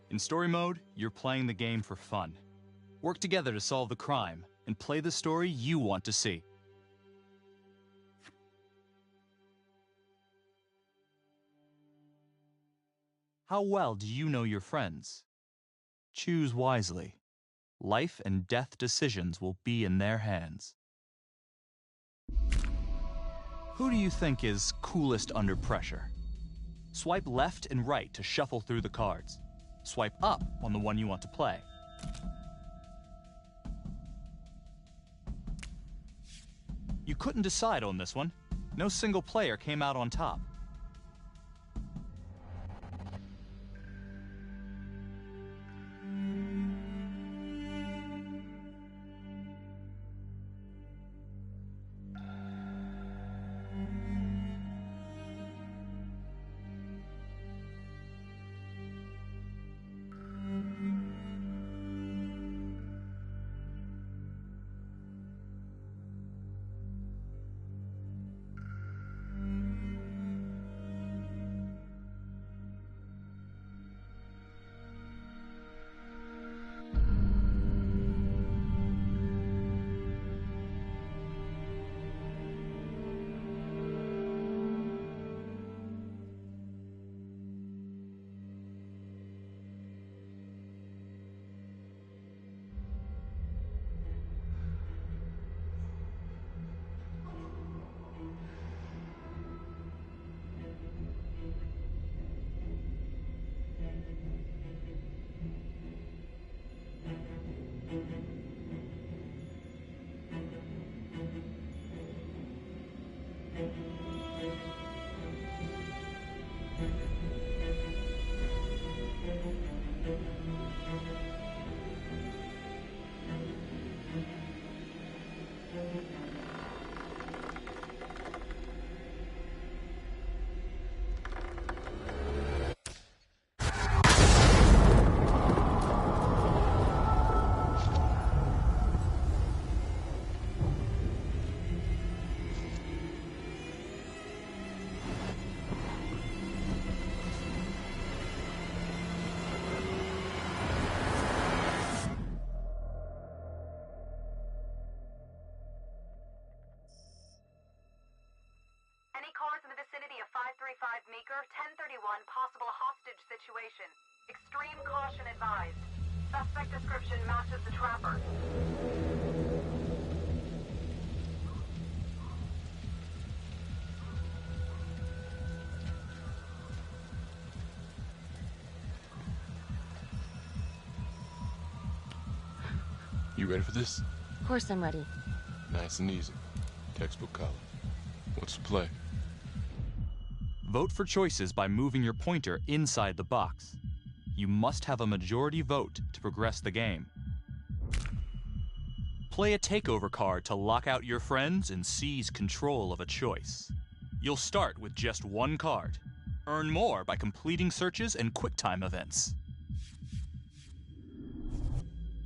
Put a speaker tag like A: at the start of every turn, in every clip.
A: In story mode, you're playing the game for fun. Work together to solve the crime and play the story you want to see. How well do you know your friends? Choose wisely. Life and death decisions will be in their hands. Who do you think is coolest under pressure? Swipe left and right to shuffle through the cards. Swipe up on the one you want to play. You couldn't decide on this one. No single player came out on top.
B: Meeker, 1031, possible hostage situation. Extreme caution advised. Suspect description matches the trapper.
C: You ready for this?
D: Of course I'm ready.
C: Nice and easy. Textbook color. What's the play?
A: Vote for choices by moving your pointer inside the box. You must have a majority vote to progress the game. Play a takeover card to lock out your friends and seize control of a choice. You'll start with just one card. Earn more by completing searches and QuickTime events.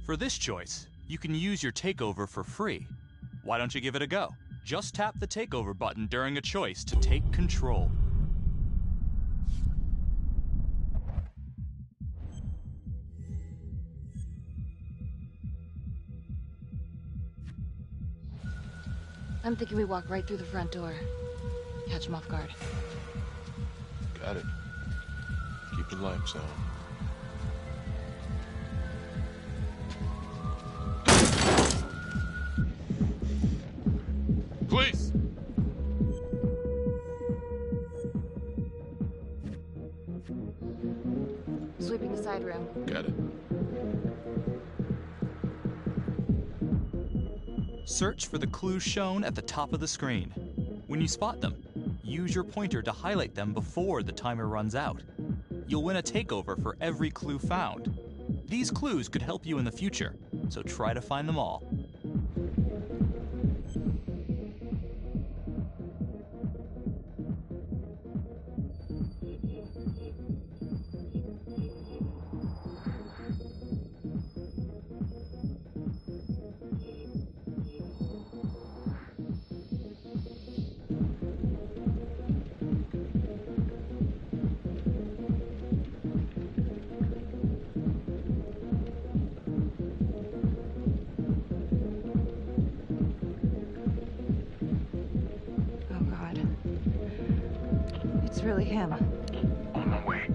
A: For this choice, you can use your takeover for free. Why don't you give it a go? Just tap the takeover button during a choice to take control.
D: I'm thinking we walk right through the front door. Catch him off guard.
C: Got it. Keep the lights on. Police!
D: Sweeping the side room.
C: Got it.
A: Search for the clues shown at the top of the screen. When you spot them, use your pointer to highlight them before the timer runs out. You'll win a takeover for every clue found. These clues could help you in the future, so try to find them all.
E: it's really him.
F: On my way.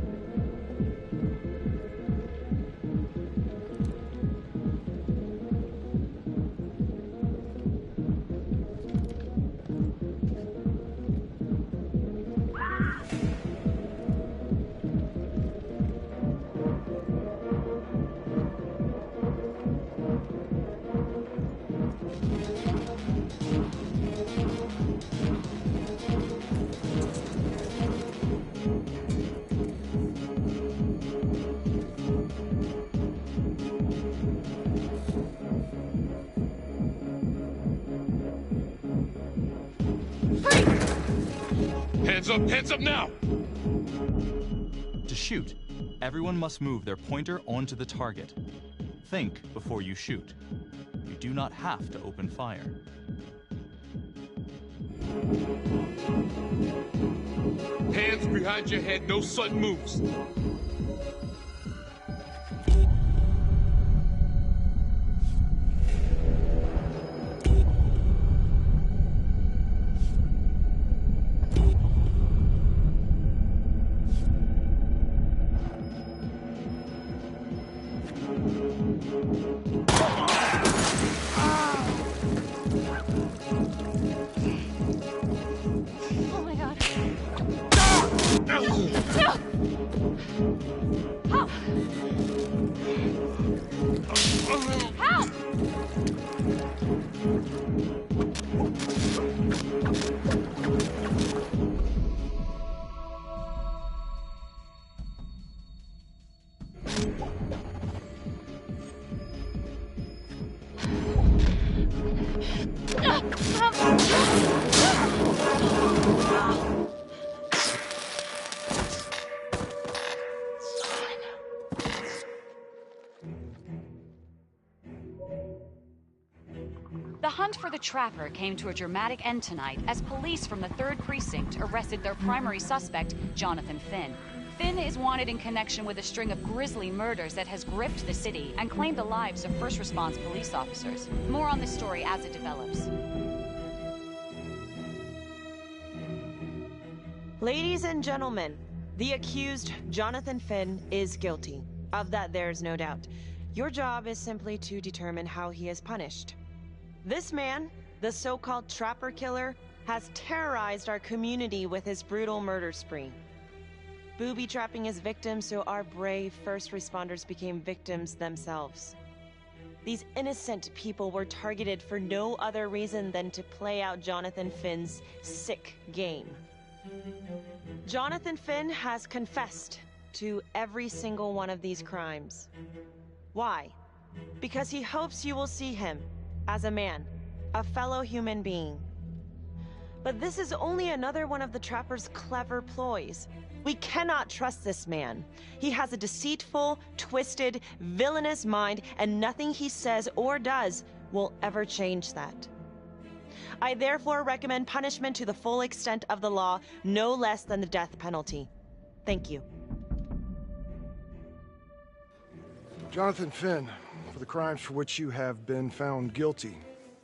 C: Hands up now!
A: To shoot, everyone must move their pointer onto the target. Think before you shoot. You do not have to open fire.
C: Hands behind your head, no sudden moves.
E: Oh my god.
C: No!
E: Help! Help!
G: The hunt for the Trapper came to a dramatic end tonight as police from the 3rd Precinct arrested their primary suspect, Jonathan Finn. Finn is wanted in connection with a string of grisly murders that has gripped the city and claimed the lives of first response police officers. More on this story as it develops.
H: Ladies and gentlemen, the accused, Jonathan Finn, is guilty. Of that, there's no doubt. Your job is simply to determine how he is punished. This man, the so-called Trapper Killer, has terrorized our community with his brutal murder spree. Booby-trapping his victims so our brave first responders became victims themselves. These innocent people were targeted for no other reason than to play out Jonathan Finn's sick game. Jonathan Finn has confessed to every single one of these crimes. Why? Because he hopes you will see him as a man, a fellow human being. But this is only another one of the Trapper's clever ploys. We cannot trust this man. He has a deceitful, twisted, villainous mind, and nothing he says or does will ever change that. I therefore recommend punishment to the full extent of the law, no less than the death penalty. Thank you.
I: Jonathan Finn, for the crimes for which you have been found guilty,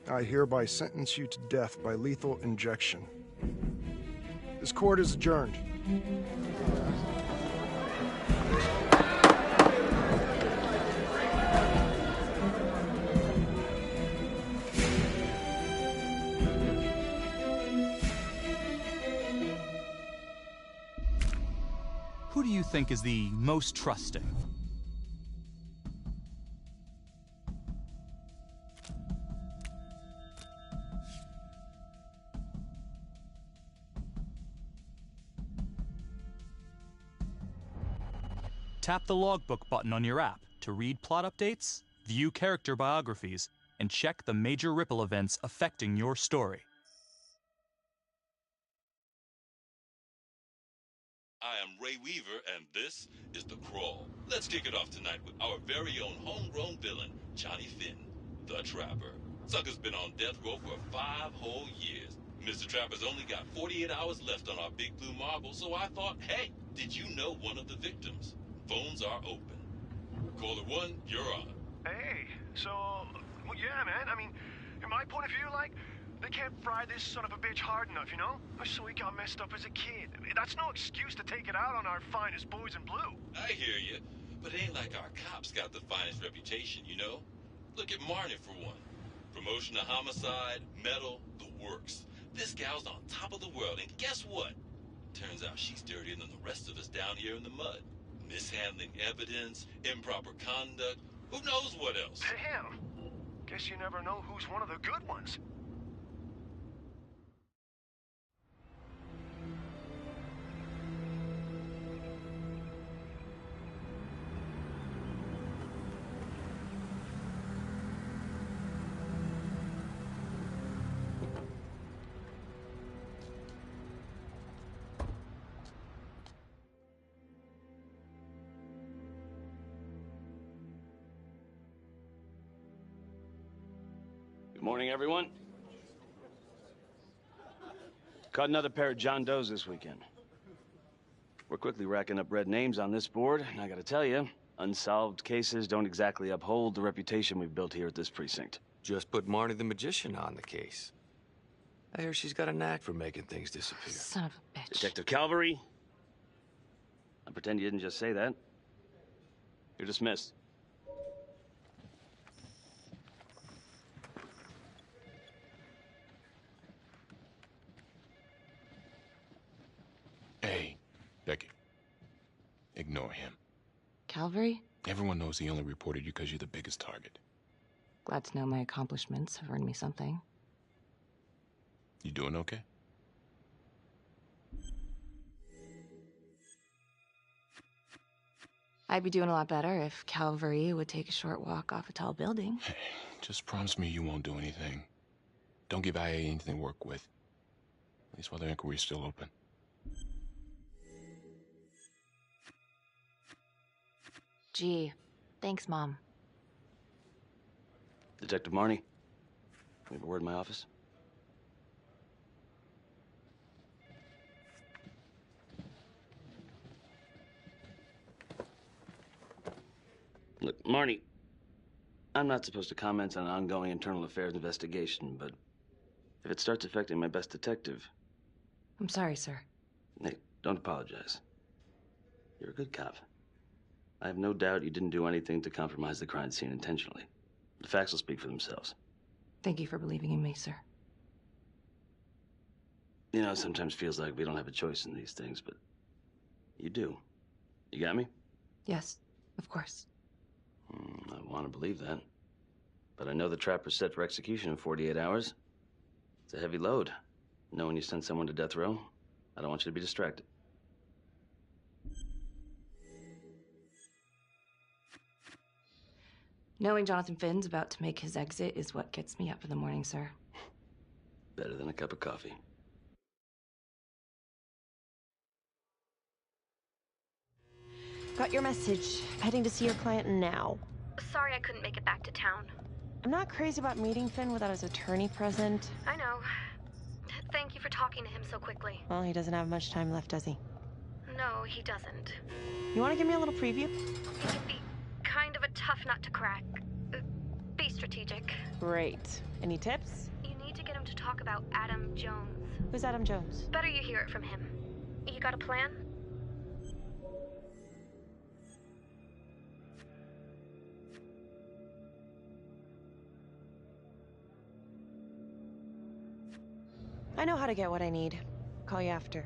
I: I hereby sentence you to death by lethal injection. This court is adjourned.
A: Who do you think is the most trusting? Tap the logbook button on your app to read plot updates, view character biographies, and check the major ripple events affecting your story.
C: I am Ray Weaver, and this is The Crawl. Let's kick it off tonight with our very own homegrown villain, Johnny Finn, the Trapper. Sucker's been on death row for 5 whole years. Mr. Trapper's only got 48 hours left on our big blue marble, so I thought, hey, did you know one of the victims? Phones are open. Caller 1, you're on.
F: Hey, so, well, yeah, man. I mean, in my point of view, like, They can't fry this son of a bitch hard enough, you know? So he got messed up as a kid. That's no excuse to take it out on our finest boys in blue.
C: I hear you, but it ain't like our cops got the finest reputation, you know? Look at Marnie for one. Promotion to homicide, medal, the works. This gal's on top of the world, and guess what? Turns out she's dirtier than the rest of us down here in the mud. Mishandling evidence, improper conduct, who knows what else?
F: Damn. Guess you never know who's one of the good ones.
J: Good morning, everyone. Caught another pair of John Does this weekend. We're quickly racking up red names on this board, and I gotta tell you, unsolved cases don't exactly uphold the reputation we've built here at this precinct.
K: Just put Marnie the Magician on the case. I hear she's got a knack for making things disappear.
D: Son of a bitch.
J: Detective Calvary, I pretend you didn't just say that. You're dismissed.
L: Hey, Becky. Ignore him.
D: Calvary?
L: Everyone knows he only reported you because you're the biggest target.
D: Glad to know my accomplishments have earned me something.
L: You doing okay?
D: I'd be doing a lot better if Calvary would take a short walk off a tall building.
L: Hey, just promise me you won't do anything. Don't give IA anything to work with. At least while the inquiry's still open.
D: Gee, thanks, Mom.
J: Detective Marnie, we have a word in my office. Look, Marnie, I'm not supposed to comment on an ongoing internal affairs investigation, but if it starts affecting my best detective...
D: I'm sorry, sir.
J: Hey, don't apologize. You're a good cop. I have no doubt you didn't do anything to compromise the crime scene intentionally. The facts will speak for themselves.
D: Thank you for believing in me, sir.
J: You know, it sometimes feels like we don't have a choice in these things, but you do. You got me?
D: Yes, of course.
J: I want to believe that. But I know the trapper's set for execution in 48 hours. It's a heavy load. Knowing you send someone to death row, I don't want you to be distracted.
D: Knowing Jonathan Finn's about to make his exit is what gets me up in the morning, sir.
J: Better than a cup of coffee.
H: Got your message. Heading to see your client now.
M: Sorry I couldn't make it back to town.
H: I'm not crazy about meeting Finn without his attorney present.
M: I know. Thank you for talking to him so quickly.
H: Well, he doesn't have much time left, does he?
M: No, he doesn't.
H: You want to give me a little preview?
M: He can be kind of a tough nut to crack. Be strategic.
H: Great. Any tips?
M: You need to get him to talk about Adam Jones.
H: Who's Adam Jones?
M: Better you hear it from him. You got a plan?
H: I know how to get what I need. Call you after.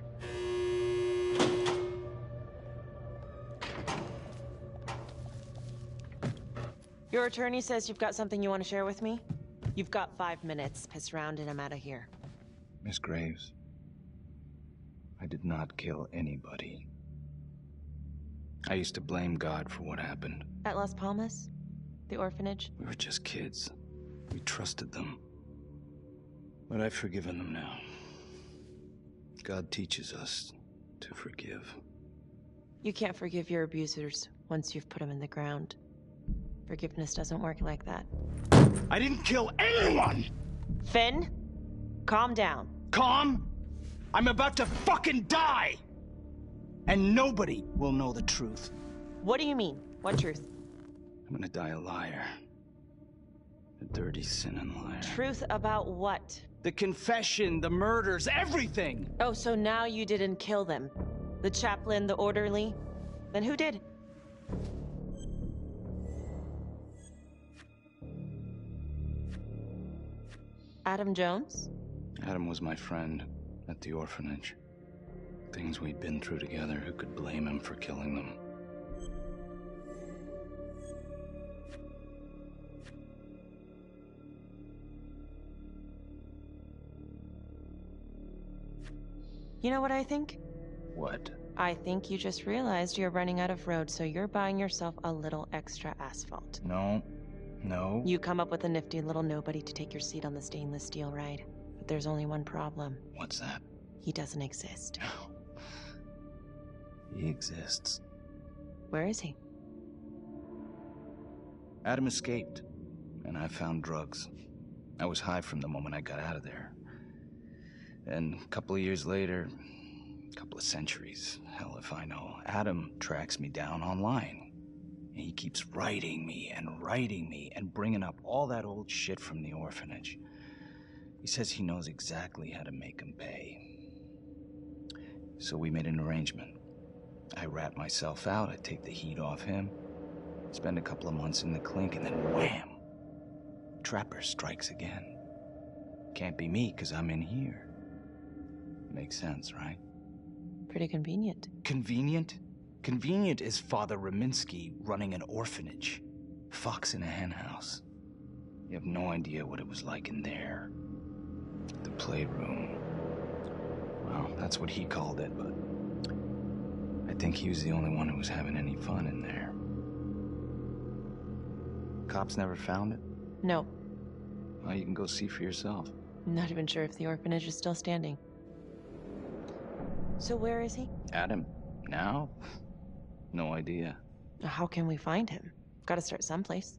H: Your attorney says you've got something you want to share with me? You've got 5 minutes. Piss around and I'm out of here.
N: Miss Graves, I did not kill anybody. I used to blame God for what happened.
H: At Las Palmas? The orphanage?
N: We were just kids. We trusted them. But I've forgiven them now. God teaches us to forgive.
H: You can't forgive your abusers once you've put them in the ground. Forgiveness doesn't work like that.
N: I didn't kill anyone!
H: Finn, calm down.
N: Calm? I'm about to fucking die! And nobody will know the truth.
H: What do you mean? What truth?
N: I'm gonna die a liar. A dirty, sinning liar.
H: Truth about what?
O: The confession, the murders, everything!
H: Oh, so now you didn't kill them? The chaplain, the orderly? Then who did? Adam Jones?
N: Adam was my friend at the orphanage. Things we'd been through together, who could blame him for killing them?
H: You know what I think?
N: What?
H: I think you just realized you're running out of road, so you're buying yourself a little extra asphalt.
N: No. No.
H: You come up with a nifty little nobody to take your seat on the stainless steel ride. But there's only one problem.
N: What's that?
H: He doesn't exist.
N: He exists.
H: Where is he?
N: Adam escaped, and I found drugs. I was high from the moment I got out of there. And a couple of years later, a couple of centuries, hell if I know, Adam tracks me down online. And he keeps writing me and bringing up all that old shit from the orphanage. He says he knows exactly how to make him pay. So we made an arrangement. I rat myself out, I take the heat off him, spend a couple of months in the clink, and then wham! Trapper strikes again. Can't be me, 'cause I'm in here. Makes sense, right?
H: Pretty convenient.
N: Convenient? Convenient is Father Raminsky running an orphanage. Fox in a henhouse. You have no idea what it was like in there. The playroom. Well, that's what he called it, but I think he was the only one who was having any fun in there. Cops never found it?
H: No.
N: Well, you can go see for yourself.
H: I'm not even sure if the orphanage is still standing. So where is he?
N: Adam? Now? No idea.
H: How can we find him? Gotta start someplace.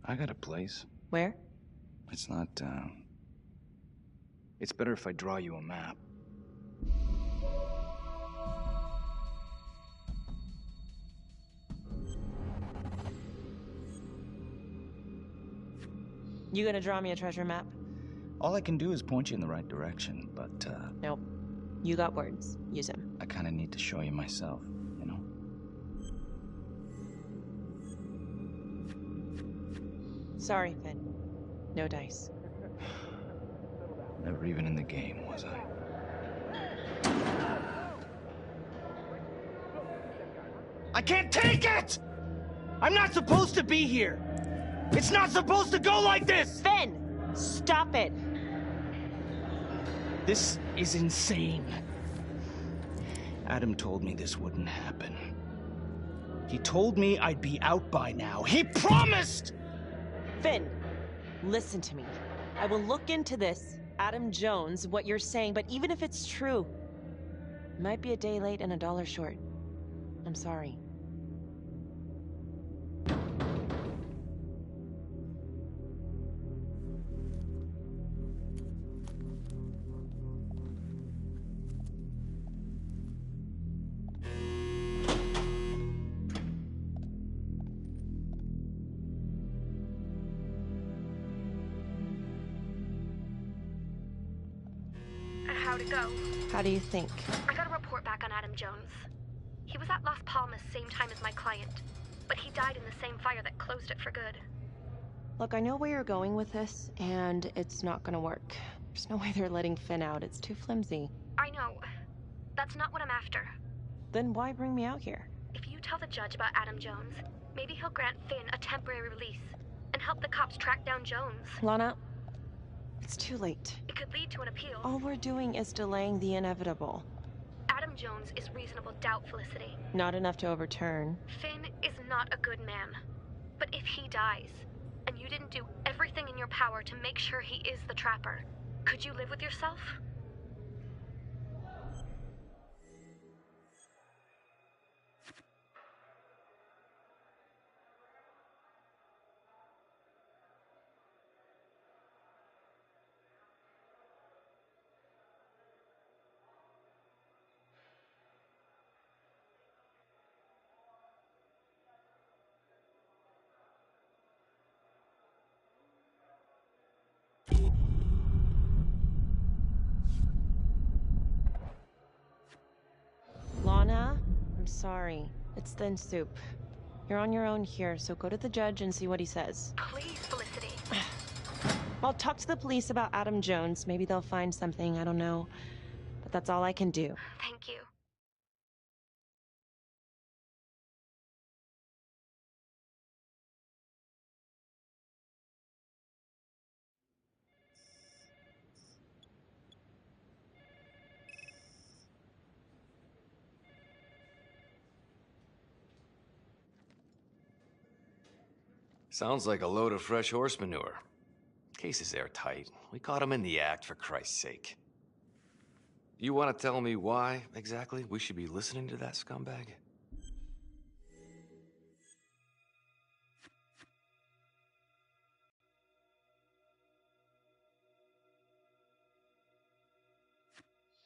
N: I got a place.
H: Where?
N: It's not, It's better if I draw you a map.
H: You gonna draw me a treasure map?
N: All I can do is point you in the right direction, but,
H: Nope. You got words. Use them.
N: I kinda need to show you myself, you know?
H: Sorry, Finn. No dice.
N: Never even in the game, was I?
O: I can't take it! I'm not supposed to be here! It's not supposed to go like this!
H: Finn! Stop it!
O: This is insane.
N: Adam told me this wouldn't happen.
O: He told me I'd be out by now. He promised!
H: Finn, listen to me. I will look into this, Adam Jones, what you're saying, but even if it's true, it might be a day late and $1 short. I'm sorry.
M: How'd it go?
H: How do you think?
M: I got a report back on Adam Jones. He was at Las Palmas same time as my client, but he died in the same fire that closed it for good.
H: Look, I know where you're going with this, and it's not gonna work. There's no way they're letting Finn out. It's too flimsy.
M: I know. That's not what I'm after.
H: Then why bring me out here?
M: If you tell the judge about Adam Jones, maybe he'll grant Finn a temporary release and help the cops track down Jones.
H: Lana, it's too late.
M: It could lead to an appeal.
H: All we're doing is delaying the inevitable.
M: Adam Jones is reasonable doubt, Felicity.
H: Not enough to overturn.
M: Finn is not a good man. But if he dies, and you didn't do everything in your power to make sure he is the trapper, could you live with yourself?
H: sorry. It's thin soup. You're on your own here, so go to the judge and see what he says.
M: Please, Felicity.
H: I'll talk to the police about Adam Jones. Maybe they'll find something, I don't know. But that's all I can do.
M: Thank you.
K: Sounds like a load of fresh horse manure. Case is airtight. We caught him in the act, for Christ's sake. You want to tell me why, exactly, we should be listening to that scumbag?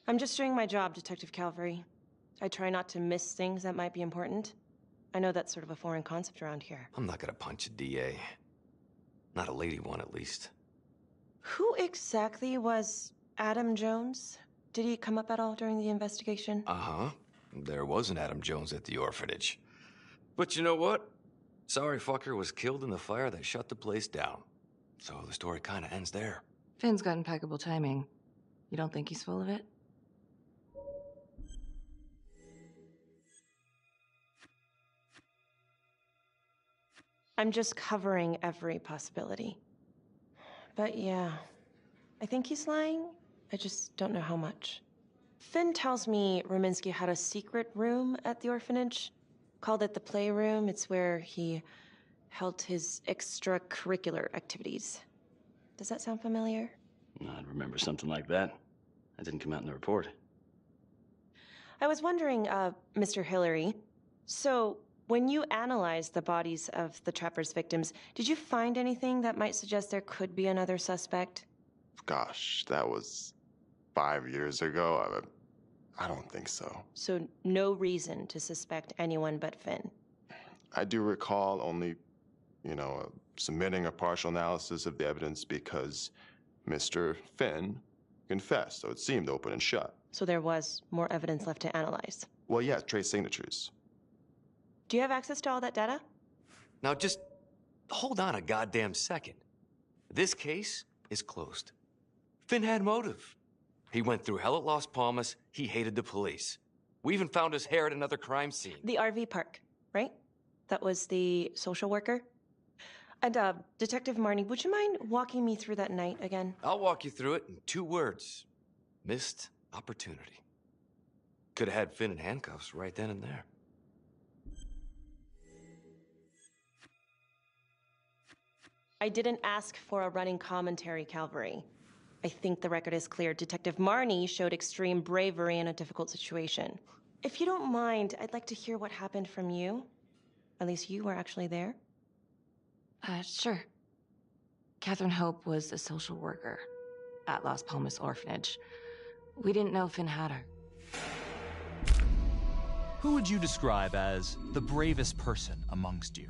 H: I'm just doing my job, Detective Calvary. I try not to miss things that might be important. I know that's sort of a foreign concept around here.
K: I'm not gonna punch a DA. Not a lady one, at least.
H: Who exactly was Adam Jones? Did he come up at all during the investigation?
K: Uh-huh. There was an Adam Jones at the orphanage. But you know what? Sorry fucker was killed in the fire that shut the place down. So the story kinda ends there.
D: Finn's got impeccable timing. You don't think he's full of it?
H: I'm just covering every possibility. But yeah, I think he's lying. I just don't know how much. Finn tells me Rominsky had a secret room at the orphanage. Called it the playroom. It's where he held his extracurricular activities. Does that sound familiar?
J: I'd remember something like that. That didn't come out in the report.
H: I was wondering, Mr. Hillary, so when you analyzed the bodies of the Trapper's victims, did you find anything that might suggest there could be another suspect?
P: Gosh, that was 5 years ago. I don't think so.
H: So no reason to suspect anyone but Finn?
P: I do recall only, submitting a partial analysis of the evidence because Mr. Finn confessed, so it seemed open and shut.
H: So there was more evidence left to analyze?
P: Well, yeah, trace signatures.
H: Do you have access to all that data?
K: Now just hold on a goddamn second. This case is closed. Finn had motive. He went through hell at Las Palmas. He hated the police. We even found his hair at another crime scene.
H: The RV park, right? That was the social worker? And, Detective Marnie, would you mind walking me through that night again?
K: I'll walk you through it in 2 words. Missed opportunity. Could have had Finn in handcuffs right then and there.
H: I didn't ask for a running commentary, Calvary. I think the record is clear. Detective Marnie showed extreme bravery in a difficult situation. If you don't mind, I'd like to hear what happened from you. At least you were actually there.
D: Sure. Catherine Hope was a social worker at Las Palmas Orphanage. We didn't know Finn had her.
A: Who would you describe as the bravest person amongst you?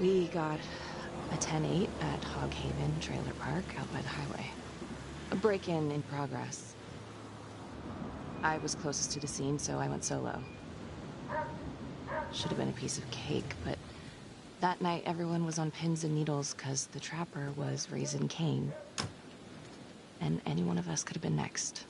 D: We got a 10-8 at Hog Haven Trailer Park out by the highway. A break-in in progress. I was closest to the scene, so I went solo. Should have been a piece of cake, but that night everyone was on pins and needles because the Trapper was raising Cain. And any one of us could have been next.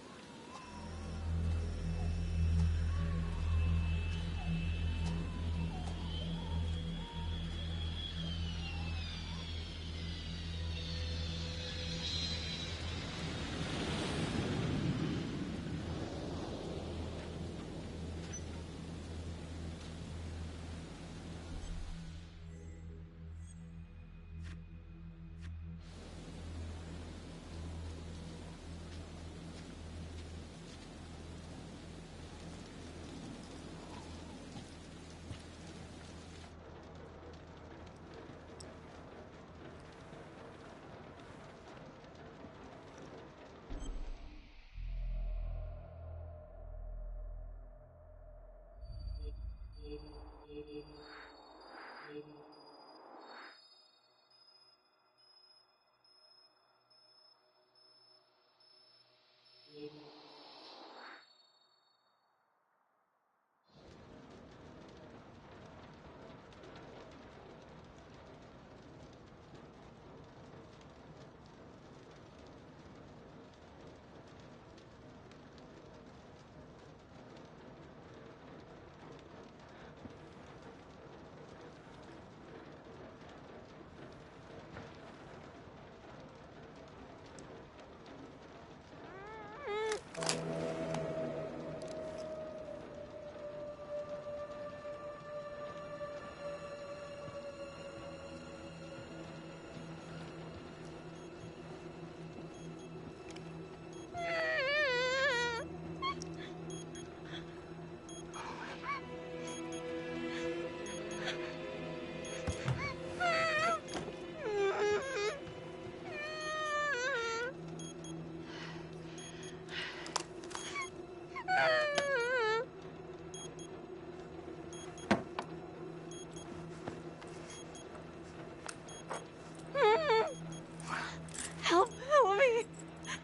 E: Help me.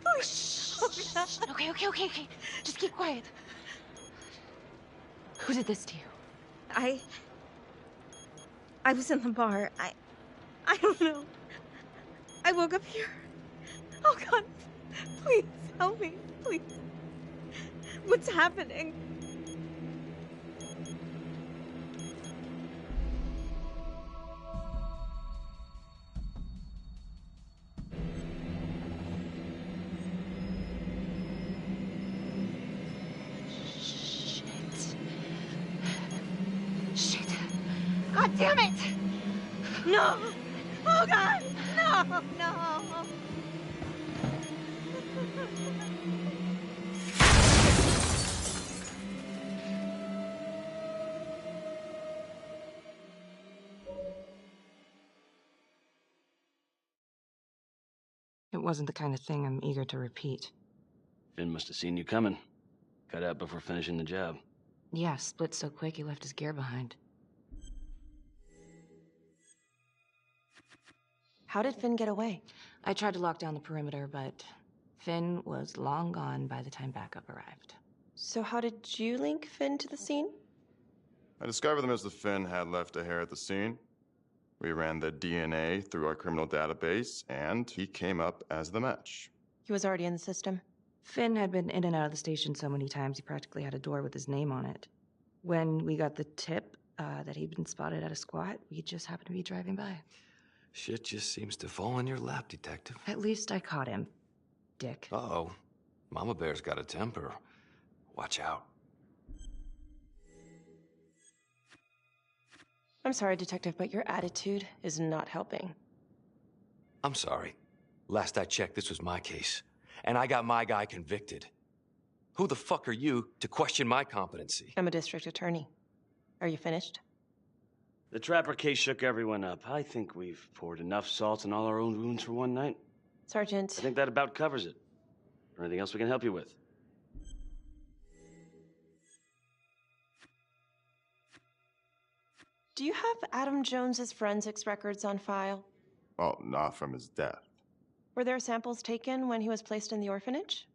E: Please.
D: Okay. Just keep quiet. Who did this to you?
E: I was in the bar. I don't know. I woke up here. Oh God, please help me, please. What's happening?
D: Shit.
E: God damn it! No! Oh God! No!
D: It wasn't the kind of thing I'm eager to repeat.
J: Finn must have seen you coming. Cut out before finishing the job.
D: Yeah, split so quick he left his gear behind.
H: How did Finn get away?
D: I tried to lock down the perimeter, but Finn was long gone by the time backup arrived.
H: So how did you link Finn to the scene?
P: I discovered them as the Finn had left a hair at the scene. We ran the DNA through our criminal database, and he came up as the match.
H: He was already in the system.
D: Finn had been in and out of the station so many times he practically had a door with his name on it. When we got the tip that he'd been spotted at a squat, we just happened to be driving by.
K: Shit just seems to fall in your lap, Detective.
D: At least I caught him, dick.
K: Uh-oh. Mama Bear's got a temper. Watch out.
H: I'm sorry, Detective, but your attitude is not helping.
K: I'm sorry. Last I checked, this was my case. And I got my guy convicted. Who the fuck are you to question my competency?
H: I'm a district attorney. Are you finished?
J: The Trapper case shook everyone up. I think we've poured enough salt in all our own wounds for one night.
H: Sergeant.
J: I think that about covers it. Or anything else we can help you with?
H: Do you have Adam Jones's forensics records on file?
P: Oh, not from his death.
H: Were there samples taken when he was placed in the orphanage?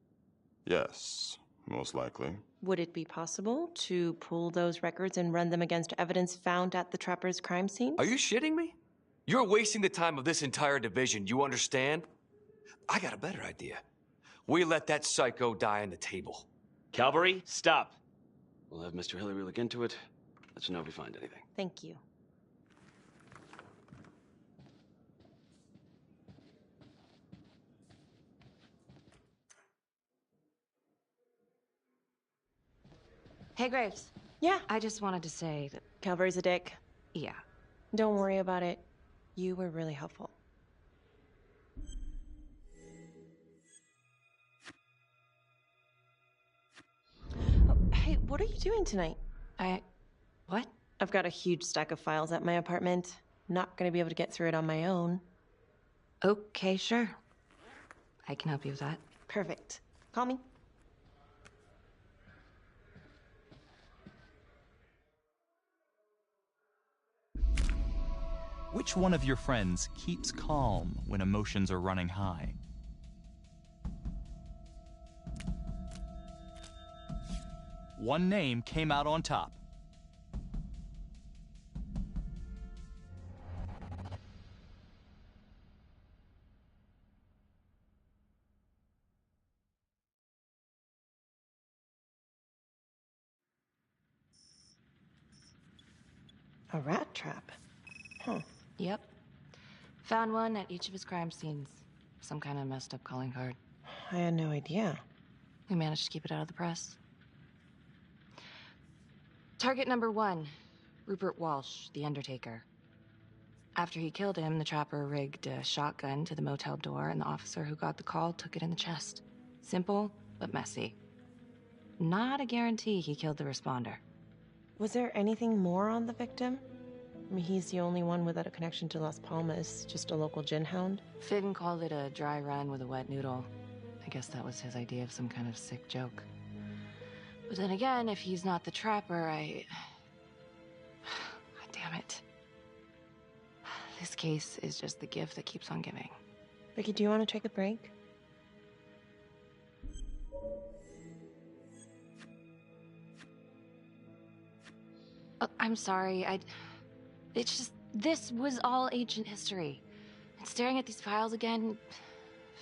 P: Yes, most likely.
H: Would it be possible to pull those records and run them against evidence found at the Trapper's crime scene?
K: Are you shitting me? You're wasting the time of this entire division, you understand? I got a better idea. We let that psycho die on the table.
J: Calvary, stop. We'll have Mr. Hillary look into it. Let you know if we find anything.
H: Thank you.
D: Hey, Graves.
H: Yeah?
D: I just wanted to say that...
H: Calvary's a dick.
D: Yeah.
H: Don't worry about it. You were really helpful. Oh, hey, what are you doing tonight?
D: What?
H: I've got a huge stack of files at my apartment. Not gonna be able to get through it on my own.
D: Okay, sure. I can help you with that.
H: Perfect. Call me.
A: Which one of your friends keeps calm when emotions are running high? One name came out on top.
H: A rat trap? Huh.
D: Yep. Found one at each of his crime scenes. Some kind of messed up calling card.
H: I had no idea.
D: We managed to keep it out of the press. Target number 1, Rupert Walsh, the Undertaker. After he killed him, the trapper rigged a shotgun to the motel door, and the officer who got the call took it in the chest. Simple, but messy. Not a guarantee he killed the responder.
H: Was there anything more on the victim? I mean, he's the only one without a connection to Las Palmas, just a local gin hound.
D: Finn called it a dry run with a wet noodle. I guess that was his idea of some kind of sick joke. But then again, if he's not the trapper, God damn it. This case is just the gift that keeps on giving.
H: Vicky, do you want to take a break?
D: I'm sorry, it's just, this was all ancient history. And staring at these files again,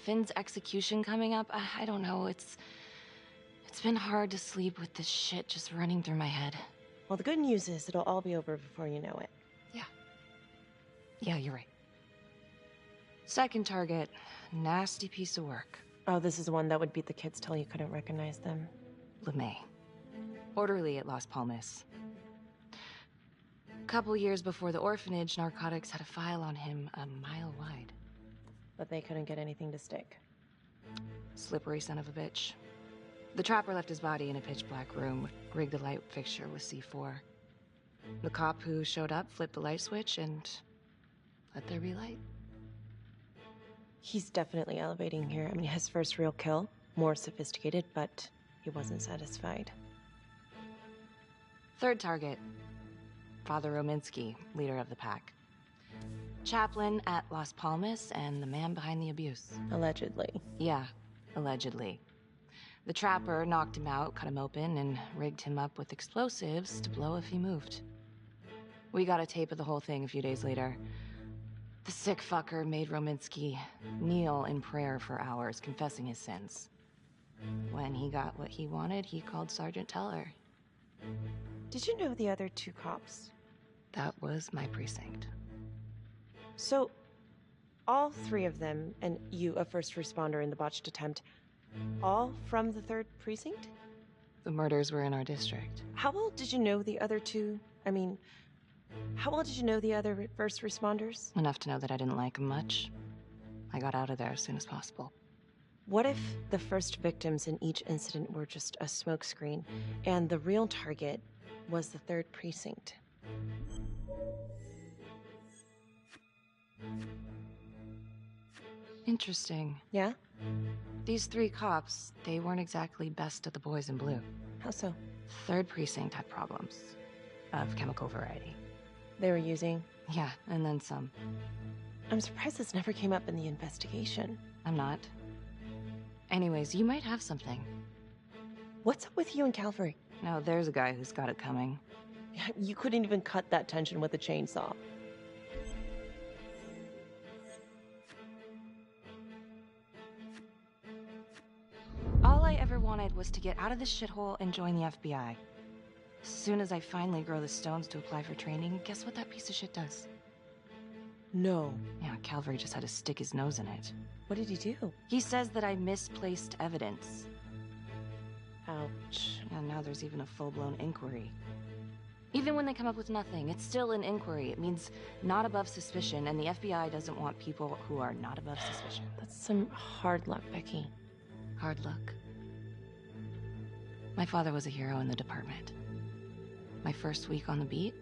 D: Finn's execution coming up, I don't know, it's been hard to sleep with this shit just running through my head.
H: Well, the good news is it'll all be over before you know it.
D: Yeah, you're right. Second target, nasty piece of work.
H: Oh, this is the one that would beat the kids till you couldn't recognize them.
D: LeMay. Orderly at Las Palmas. A couple years before the orphanage, narcotics had a file on him a mile wide.
H: But they couldn't get anything to stick.
D: Slippery son of a bitch. The trapper left his body in a pitch-black room, rigged the light fixture with C4. The cop who showed up flipped the light switch and let there be light.
H: He's definitely elevating here. I mean, his first real kill, more sophisticated, but he wasn't satisfied.
D: Third target, Father Rominsky, leader of the pack. Chaplain at Las Palmas and the man behind the abuse.
H: Allegedly.
D: Yeah, allegedly. The trapper knocked him out, cut him open, and rigged him up with explosives to blow if he moved. We got a tape of the whole thing a few days later. The sick fucker made Rominsky kneel in prayer for hours, confessing his sins. When he got what he wanted, he called Sergeant Teller.
H: Did you know the other 2 cops?
D: That was my precinct.
H: So, all 3 of them, and you, a first responder in the botched attempt, all from the 3rd precinct?
D: The murders were in our district.
H: How well did you know the other 2? I mean, how well did you know the other first responders?
D: Enough to know that I didn't like them much. I got out of there as soon as possible.
H: What if the first victims in each incident were just a smokescreen, and the real target was the 3rd precinct?
D: Interesting.
H: Yeah?
D: These 3 cops, they weren't exactly best of the boys in blue.
H: How so?
D: 3rd precinct had problems. Of chemical variety.
H: They were using?
D: Yeah, and then some.
H: I'm surprised this never came up in the investigation.
D: I'm not. Anyways, you might have something.
H: What's up with you and Calvary?
D: Now there's a guy who's got it coming.
H: You couldn't even cut that tension with a chainsaw.
D: All I ever wanted was to get out of this shithole and join the FBI. As soon as I finally grow the stones to apply for training, guess what that piece of shit does?
H: No.
D: Yeah, Calvary just had to stick his nose in it.
H: What did he do?
D: He says that I misplaced evidence.
H: Ouch.
D: And now there's even a full-blown inquiry. Even when they come up with nothing, it's still an inquiry. It means not above suspicion, and the FBI doesn't want people who are not above suspicion.
H: That's some hard luck, Becky.
D: Hard luck. My father was a hero in the department. My first week on the beat,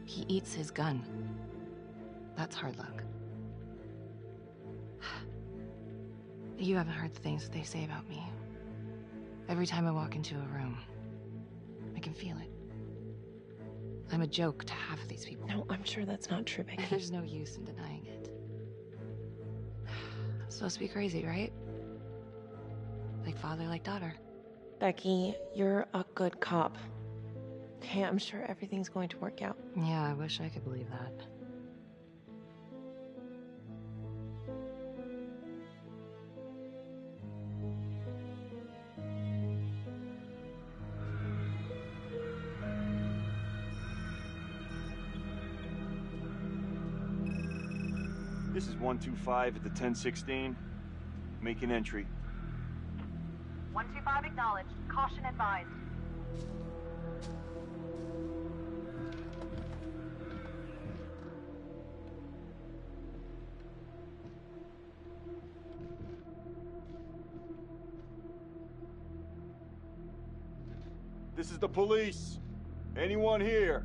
D: he eats his gun. That's hard luck. You haven't heard the things that they say about me. Every time I walk into a room, I can feel it. I'm a joke to half of these people.
H: No, I'm sure that's not true, Becky.
D: There's no use in denying it. I'm supposed to be crazy, right? Like father, like daughter.
H: Becky, you're a good cop. Okay, I'm sure everything's going to work out.
D: Yeah, I wish I could believe that.
F: This is 125 at the 1016. Making entry.
B: 125 acknowledged. Caution advised.
F: This is the police. Anyone here?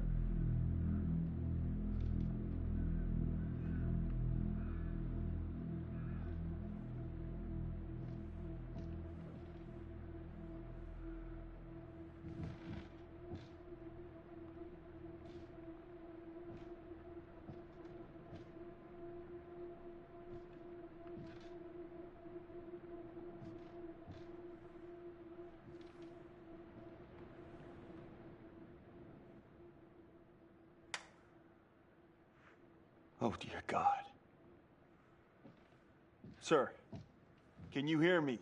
F: Oh, dear God. Sir, can you hear me?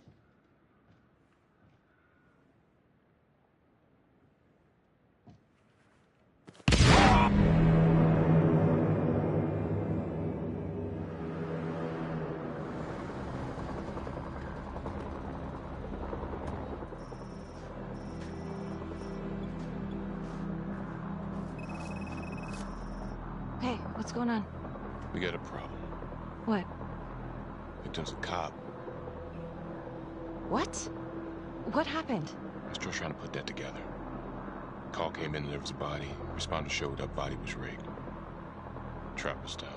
D: Hey, what's going on?
L: We got a problem.
D: What?
L: Victim's a cop.
D: What? What happened?
L: I'm still trying to put that together. Call came in and there was a body. Responder showed up, body was rigged. Trap was down.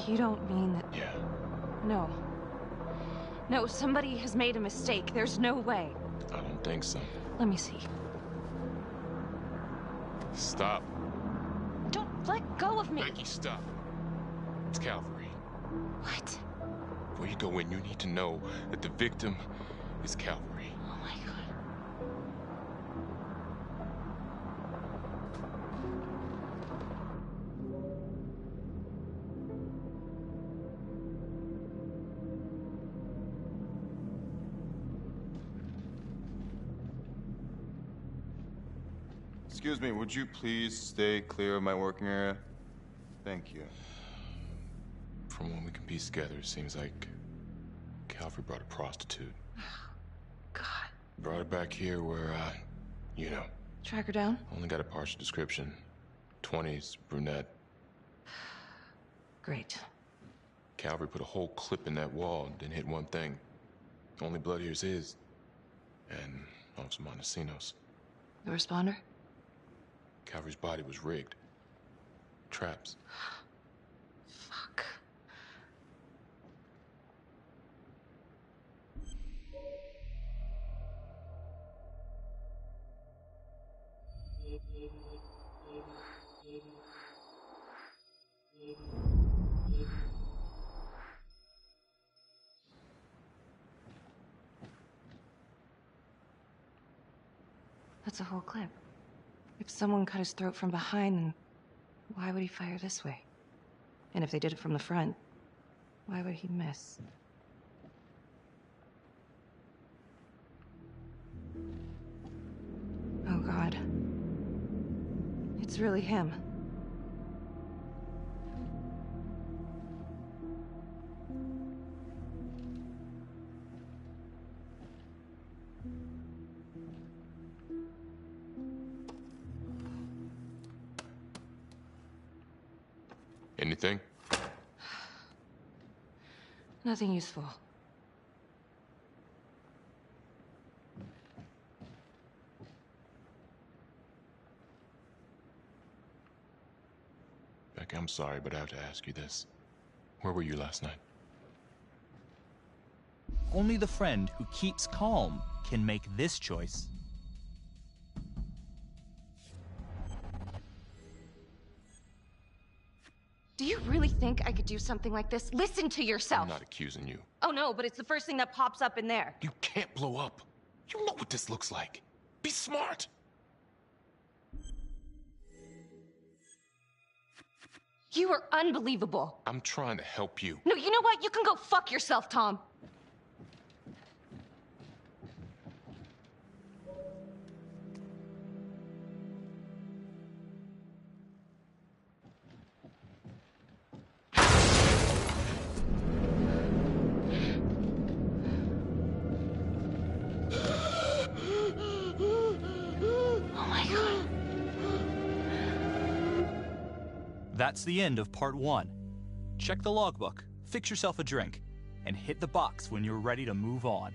D: You don't mean that...
L: Yeah.
D: No. No, somebody has made a mistake. There's no way.
L: I don't think so.
D: Let me see.
L: Stop.
D: Don't let go of me.
L: Becky, stop. It's Calvary.
D: What?
L: Before you go in, you need to know that the victim is Calvary.
D: Oh my God.
P: Excuse me, would you please stay clear of my working area? Thank you.
L: From what we can piece together, it seems like Calvary brought a prostitute.
D: God.
L: Brought her back here where, you know.
D: Track her down?
L: Only got a partial description. 20s, brunette.
D: Great.
L: Calvary put a whole clip in that wall, didn't hit one thing. Only blood here's his. And Officer Montesinos.
D: The responder?
L: Calvary's body was rigged. Traps.
D: Fuck. That's a whole clip. If someone cut his throat from behind, then why would he fire this way? And if they did it from the front, why would he miss? Oh God. It's really him.
L: Anything?
D: Nothing useful.
L: Becky, I'm sorry, but I have to ask you this. Where were you last night?
A: Only the friend who keeps calm can make this choice.
D: Do you really think I could do something like this? Listen to yourself.
L: I'm not accusing you.
D: Oh no, but it's the first thing that pops up in there.
L: You can't blow up. You know what this looks like. Be smart.
D: You are unbelievable.
L: I'm trying to help you.
D: No, you know what? You can go fuck yourself, Tom.
A: That's the end of part 1. Check the logbook, fix yourself a drink, and hit the box when you're ready to move on.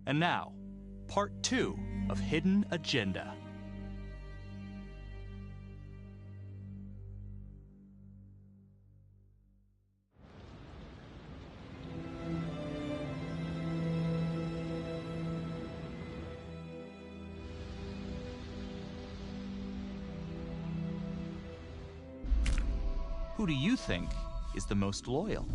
A: And now, part 2 of Hidden Agenda. Who do you think is the most loyal?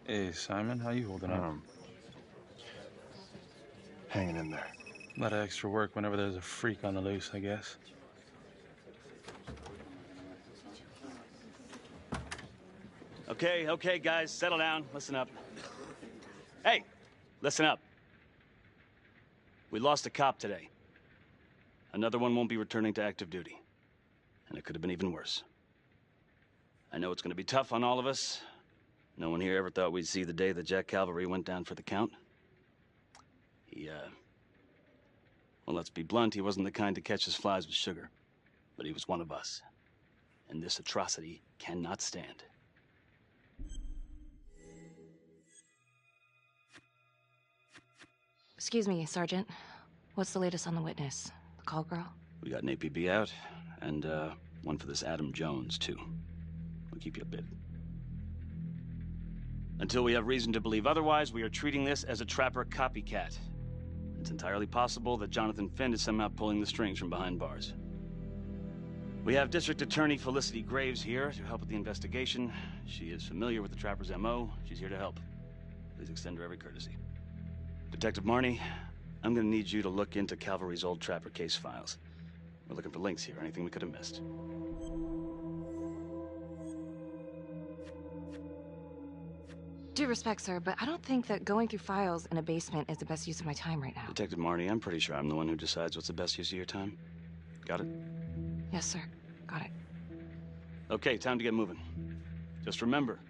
Q: Hey, Simon, how you holding up?
F: Hanging in there.
Q: A lot of extra work whenever there's a freak on the loose, I guess.
J: Okay, guys, settle down. Listen up. Hey, listen up. We lost a cop today. Another one won't be returning to active duty. And it could have been even worse. I know it's going to be tough on all of us. No one here ever thought we'd see the day that Jack Calvary went down for the count. Well, let's be blunt, he wasn't the kind to catch his flies with sugar. But he was one of us. And this atrocity cannot stand.
D: Excuse me, Sergeant. What's the latest on the witness? The call girl?
J: We got an APB out, and one for this Adam Jones, too. We'll keep you updated. Until we have reason to believe otherwise, we are treating this as a Trapper copycat. It's entirely possible that Jonathan Finn is somehow pulling the strings from behind bars. We have District Attorney Felicity Graves here to help with the investigation. She is familiar with the Trapper's MO. She's here to help. Please extend her every courtesy. Detective Marnie, I'm gonna need you to look into Calvary's old Trapper case files. We're looking for links here, anything we could have missed.
D: Due respect, sir, but I don't think that going through files in a basement is the best use of my time right now.
J: Detective Marnie, I'm pretty sure I'm the one who decides what's the best use of your time. Got it?
D: Yes, sir. Got it.
J: Okay, time to get moving. Just remember,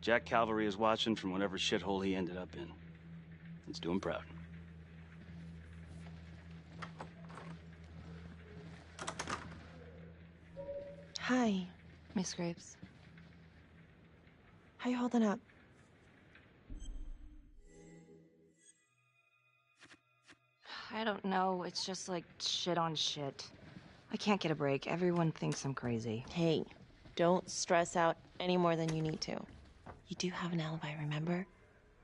J: Jack Calvary is watching from whatever shithole he ended up in. Let's do him proud.
H: Hi.
D: Miss Graves.
H: How you holding up?
D: I don't know. It's just like shit on shit. I can't get a break. Everyone thinks I'm crazy.
H: Hey, don't stress out any more than you need to. You do have an alibi, remember?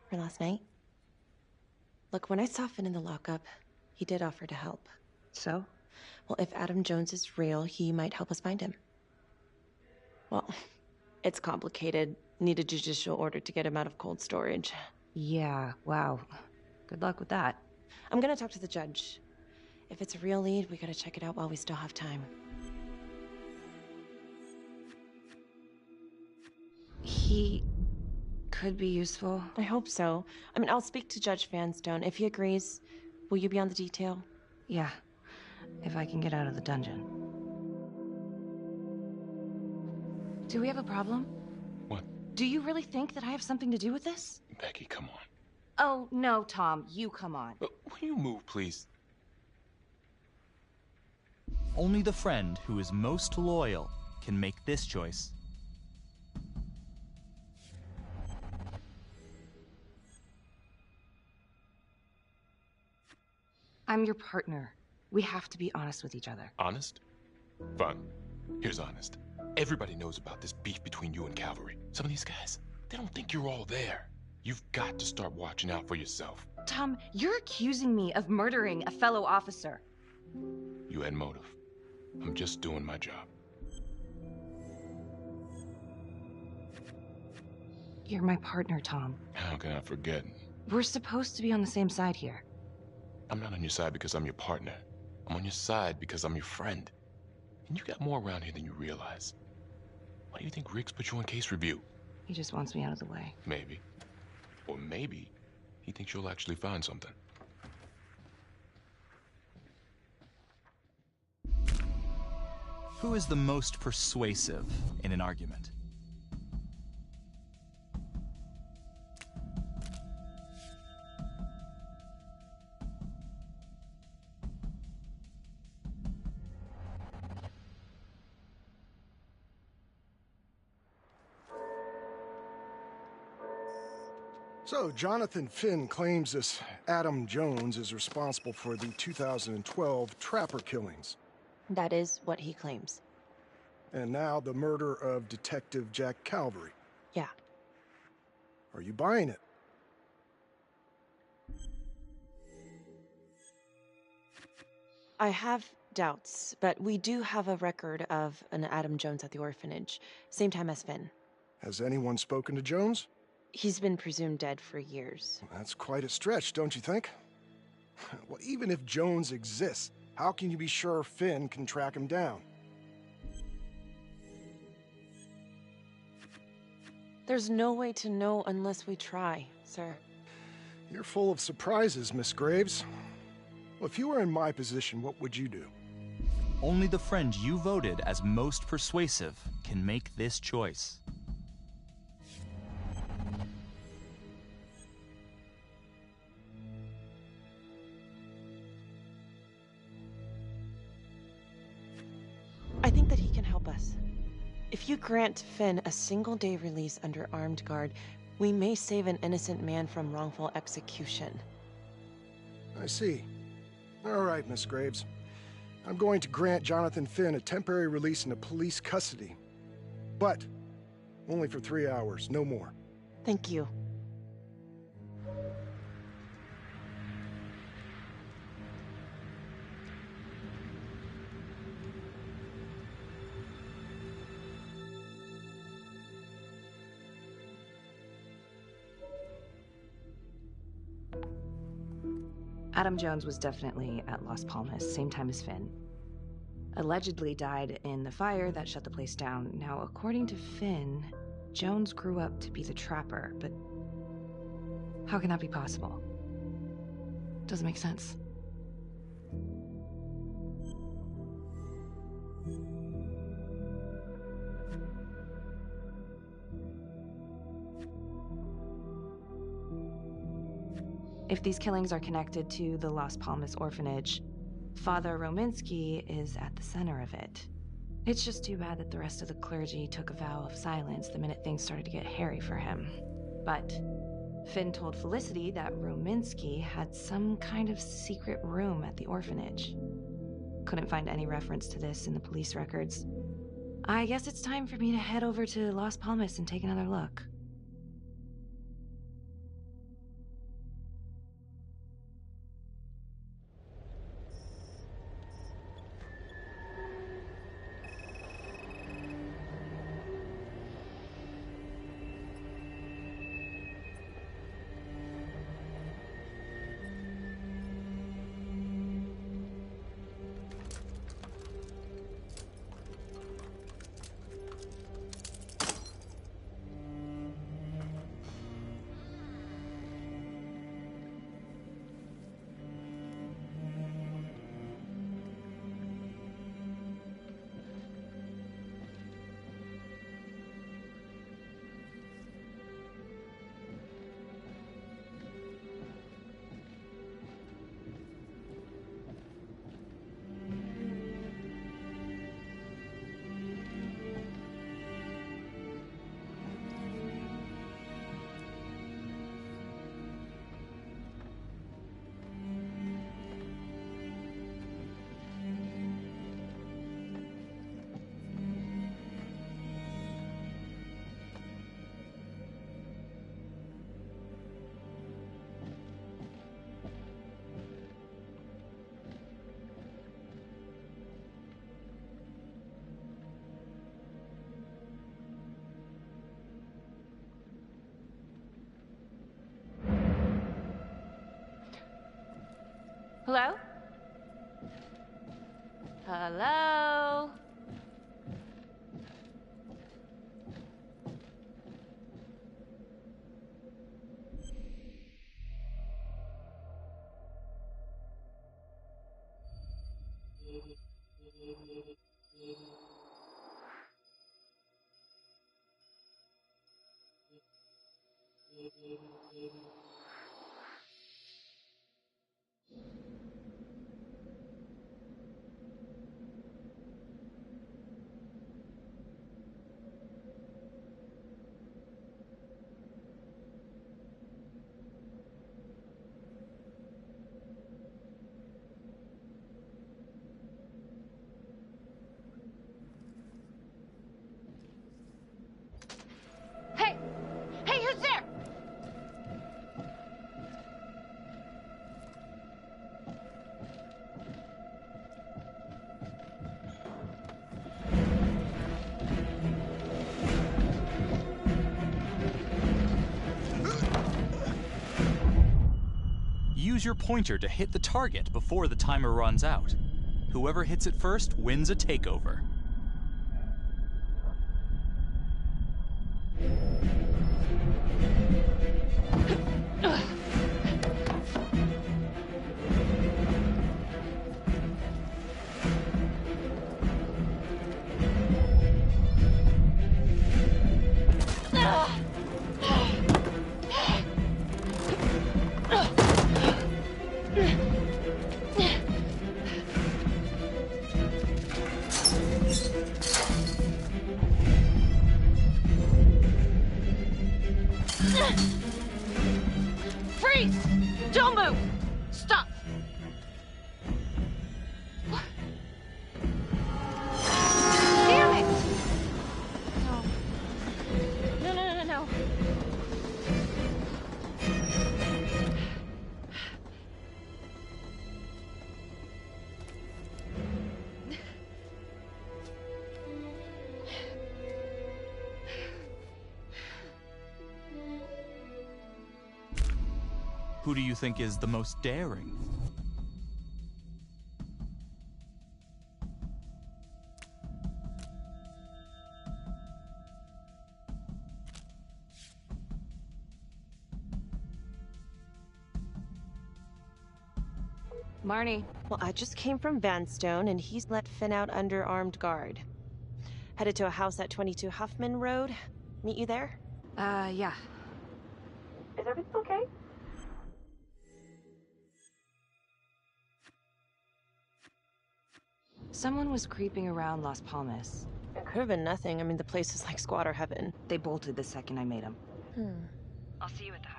H: For last night? Look, when I saw Finn in the lockup, he did offer to help.
D: So?
H: Well, if Adam Jones is real, he might help us find him. Well, it's complicated. Need a judicial order to get him out of cold storage.
D: Yeah, wow. Good luck with that.
H: I'm gonna talk to the judge. If it's a real lead, we gotta check it out while we still have time.
D: He could be useful.
H: I hope so. I mean, I'll speak to Judge Vanstone. If he agrees, will you be on the detail?
D: Yeah, if I can get out of the dungeon. Do we have a problem?
L: What?
D: Do you really think that I have something to do with this?
L: Becky, come on.
D: Oh, no, Tom. You come on.
L: Will you move, please?
A: Only the friend who is most loyal can make this choice.
D: I'm your partner. We have to be honest with each other.
L: Honest? Fine. Here's honest. Everybody knows about this beef between you and Cavalry. Some of these guys, they don't think you're all there. You've got to start watching out for yourself.
D: Tom, you're accusing me of murdering a fellow officer.
L: You had motive. I'm just doing my job.
D: You're my partner, Tom.
L: How can I forget?
D: We're supposed to be on the same side here.
L: I'm not on your side because I'm your partner. I'm on your side because I'm your friend. And you got more around here than you realize. Why do you think Riggs put you on case review?
D: He just wants me out of the way.
L: Maybe. Or maybe he thinks you'll actually find something.
A: Who is the most persuasive in an argument?
I: So, Jonathan Finn claims this Adam Jones is responsible for the 2012 Trapper killings.
H: That is what he claims.
I: And now the murder of Detective Jack Calvary.
H: Yeah.
I: Are you buying it?
H: I have doubts, but we do have a record of an Adam Jones at the orphanage. Same time as Finn.
I: Has anyone spoken to Jones?
H: He's been presumed dead for years.
I: That's quite a stretch, don't you think? Well, even if Jones exists, how can you be sure Finn can track him down?
H: There's no way to know unless we try, sir.
I: You're full of surprises, Miss Graves. Well, if you were in my position, what would you do?
A: Only the friend you voted as most persuasive can make this choice.
H: I think that he can help us. If you grant Finn a single-day release under armed guard, we may save an innocent man from wrongful execution.
I: I see. All right, Miss Graves. I'm going to grant Jonathan Finn a temporary release into police custody. But only for 3 hours, no more.
H: Thank you.
D: Adam Jones was definitely at Las Palmas, same time as Finn. Allegedly died in the fire that shut the place down. Now, according to Finn, Jones grew up to be the Trapper, but how can that be possible? Doesn't make sense. If these killings are connected to the Las Palmas orphanage, Father Rominsky is at the center of it. It's just too bad that the rest of the clergy took a vow of silence the minute things started to get hairy for him. But Finn told Felicity that Ruminski had some kind of secret room at the orphanage. Couldn't find any reference to this in the police records. I guess it's time for me to head over to Las Palmas and take another look. Hello? Hello? Hey! Hey, who's there?
A: Use your pointer to hit the target before the timer runs out. Whoever hits it first wins a takeover.
E: Freeze! Don't move! Stop! Damn it! No. No, no, no, no.
A: Who do you think is the most daring?
D: Marnie.
H: Well, I just came from Vanstone, and he's let Finn out under armed guard. Headed to a house at 22 Huffman Road. Meet you there?
D: Yeah.
H: Is everything okay?
D: Someone was creeping around Las Palmas.
H: It could have been nothing. I mean, the place is like squatter heaven.
D: They bolted the second I made them.
H: Hmm.
D: I'll see you at the house.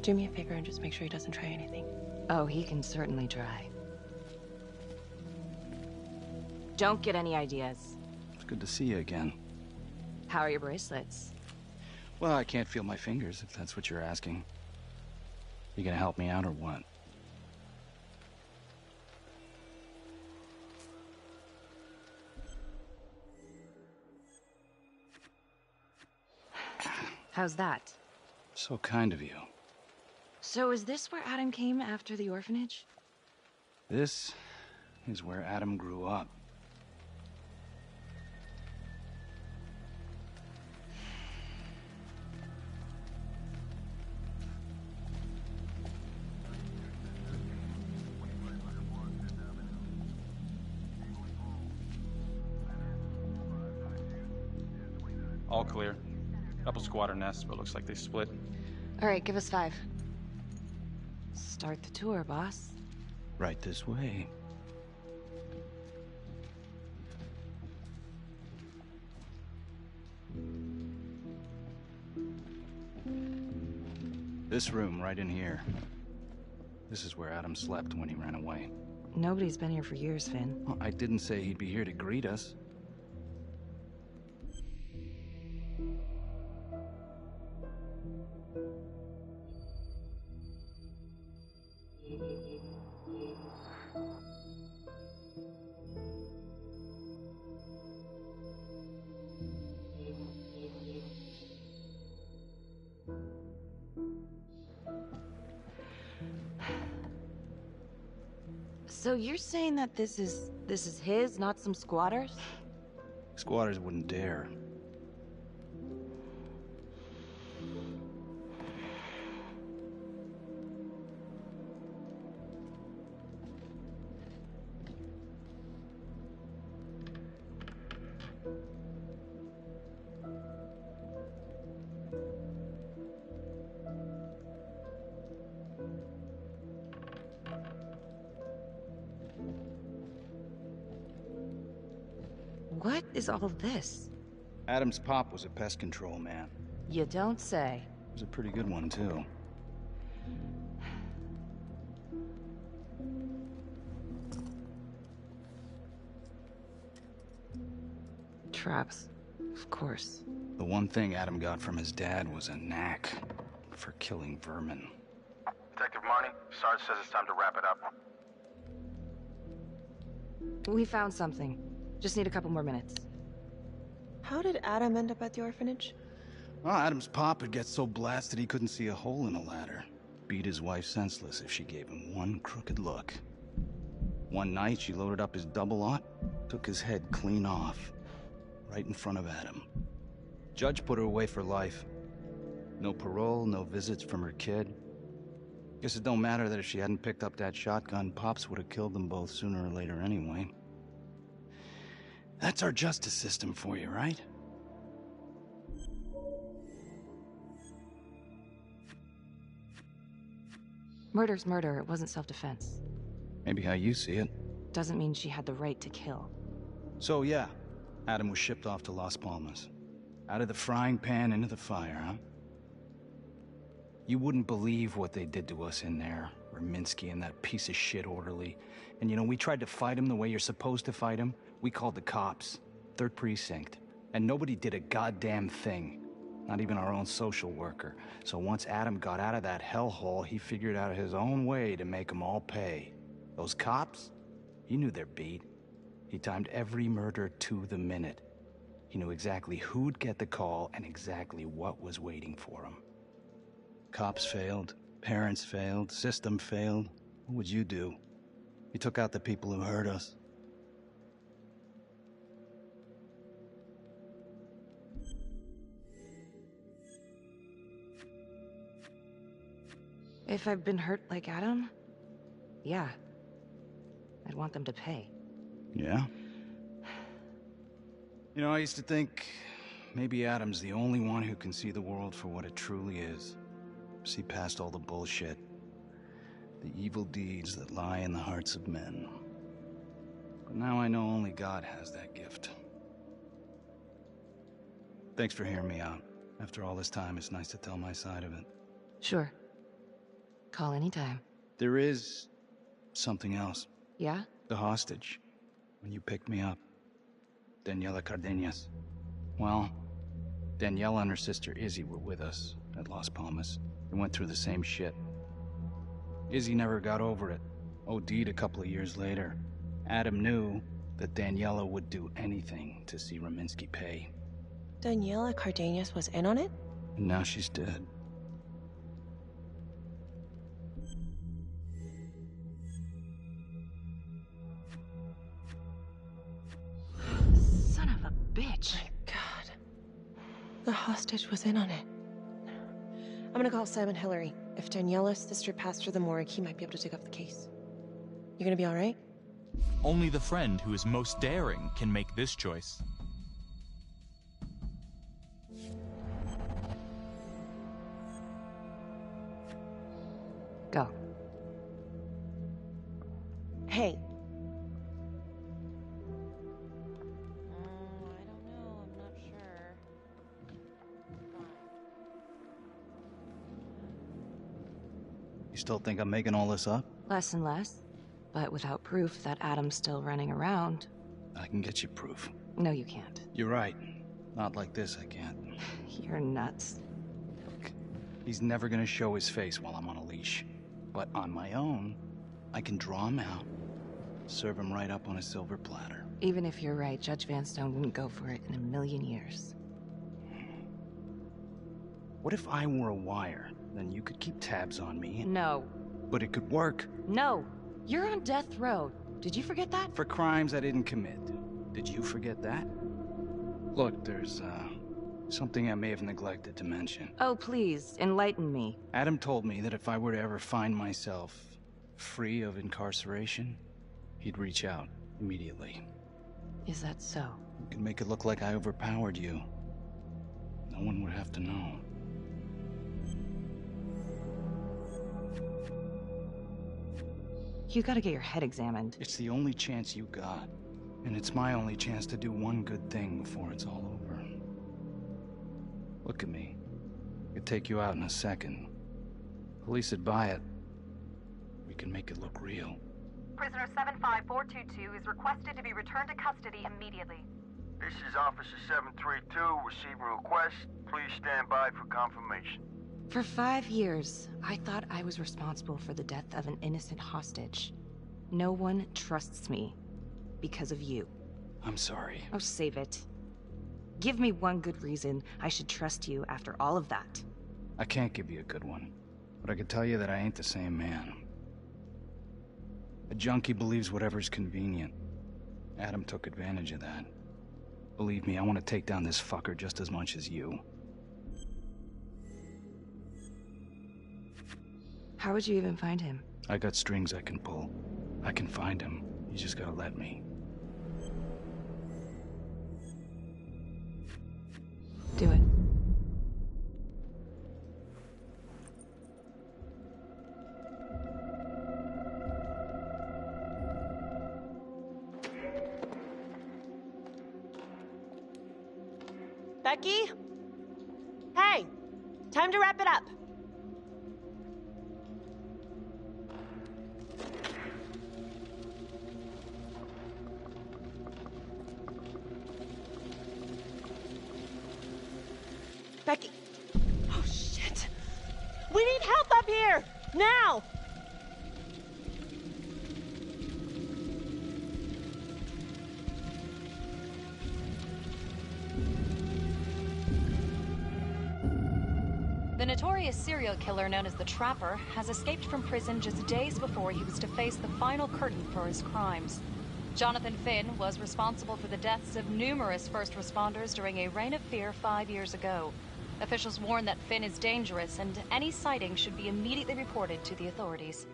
H: Do me a favor and just make sure he doesn't try anything.
D: Oh, he can certainly try. Don't get any ideas.
N: It's good to see you again.
D: How are your bracelets?
N: Well, I can't feel my fingers, if that's what you're asking. You gonna help me out or what?
D: How's that?
N: So kind of you.
D: So is this where Adam came after the orphanage?
N: This is where Adam grew up.
Q: All clear. Couple squatter nests, but looks like they split.
D: All right, give us 5. Start the tour, boss.
N: Right this way. This room right in here. This is where Adam slept when he ran away.
D: Nobody's been here for years, Finn.
N: Well, I didn't say he'd be here to greet us.
D: So you're saying that this is his, not some squatters?
N: Squatters wouldn't dare.
D: What is all this?
N: Adam's pop was a pest control man.
D: You don't say.
N: He was a pretty good one, too.
D: Traps, of course.
N: The one thing Adam got from his dad was a knack for killing vermin.
R: Detective Marnie, Sarge says it's time to wrap it up.
D: We found something. Just need a couple more minutes.
H: How did Adam end up at the orphanage?
N: Well, Adam's pop would get so blasted he couldn't see a hole in a ladder. Beat his wife senseless if she gave him one crooked look. One night, she loaded up his double-aught, took his head clean off, right in front of Adam. Judge put her away for life. No parole, no visits from her kid. Guess it don't matter that if she hadn't picked up that shotgun, Pops would have killed them both sooner or later anyway. That's our justice system for you, right?
D: Murder's murder. It wasn't self-defense.
N: Maybe how you see it.
D: Doesn't mean she had the right to kill.
N: So yeah, Adam was shipped off to Las Palmas. Out of the frying pan into the fire, huh? You wouldn't believe what they did to us in there. Raminsky and that piece of shit orderly. And you know, we tried to fight him the way you're supposed to fight him. We called the cops. 3rd Precinct. And nobody did a goddamn thing. Not even our own social worker. So once Adam got out of that hellhole, he figured out his own way to make them all pay. Those cops? He knew their beat. He timed every murder to the minute. He knew exactly who'd get the call and exactly what was waiting for him. Cops failed, parents failed, system failed. What would you do? He took out the people who hurt us.
D: If I've been hurt like Adam, yeah. I'd want them to pay.
N: Yeah? You know, I used to think maybe Adam's the only one who can see the world for what it truly is. See past all the bullshit. The evil deeds that lie in the hearts of men. But now I know only God has that gift. Thanks for hearing me out. After all this time, it's nice to tell my side of it.
D: Sure. Call anytime.
N: There is something else.
D: Yeah?
N: The hostage. When you picked me up. Daniela Cardenas. Well, Daniela and her sister Izzy were with us at Las Palmas. They went through the same shit. Izzy never got over it. OD'd a couple of years later. Adam knew that Daniela would do anything to see Raminsky pay.
H: Daniela Cardenas was in on it?
N: And now she's dead.
D: Son of a bitch.
H: My God. The hostage was in on it. I'm gonna call Sam and Hillary. If Daniela's sister passed through the morgue, he might be able to take up the case. You gonna be alright?
A: Only the friend who is most daring can make this choice.
D: Go.
H: Hey.
N: You still think I'm making all this up?
D: Less and less. But without proof that Adam's still running around...
N: I can get you proof.
D: No, you can't.
N: You're right. Not like this, I can't.
D: You're nuts.
N: Look, he's never gonna show his face while I'm on a leash. But on my own, I can draw him out, serve him right up on a silver platter.
D: Even if you're right, Judge Vanstone wouldn't go for it in a million years.
N: What if I were a wire? Then you could keep tabs on me.
D: No.
N: But it could work.
D: No. You're on death row. Did you forget that?
N: For crimes I didn't commit. Did you forget that? Look, there's, something I may have neglected to mention.
D: Oh, please, enlighten me.
N: Adam told me that if I were to ever find myself free of incarceration, he'd reach out immediately.
D: Is that so?
N: You could make it look like I overpowered you. No one would have to know.
D: You gotta get your head examined.
N: It's the only chance you got. And it's my only chance to do one good thing before it's all over. Look at me. I could take you out in a second. Police would buy it. We can make it look real.
B: Prisoner 75422 is requested to be returned to custody immediately.
R: This is Officer 732 receiving request. Please stand by for confirmation.
D: For 5 years, I thought I was responsible for the death of an innocent hostage. No one trusts me. Because of you.
N: I'm sorry.
D: Oh, save it. Give me one good reason I should trust you after all of that.
N: I can't give you a good one. But I can tell you that I ain't the same man. A junkie believes whatever's convenient. Adam took advantage of that. Believe me, I want to take down this fucker just as much as you.
D: How would you even find him?
N: I got strings I can pull. I can find him. You just gotta let me.
D: Do it.
H: Becky? Hey! Time to wrap it up. Becky. Oh, shit. We need help up here! Now!
G: The notorious serial killer known as the Trapper has escaped from prison just days before he was to face the final curtain for his crimes. Jonathan Finn was responsible for the deaths of numerous first responders during a reign of fear 5 years ago. Officials warn that Finn is dangerous and any sighting should be immediately reported to the authorities.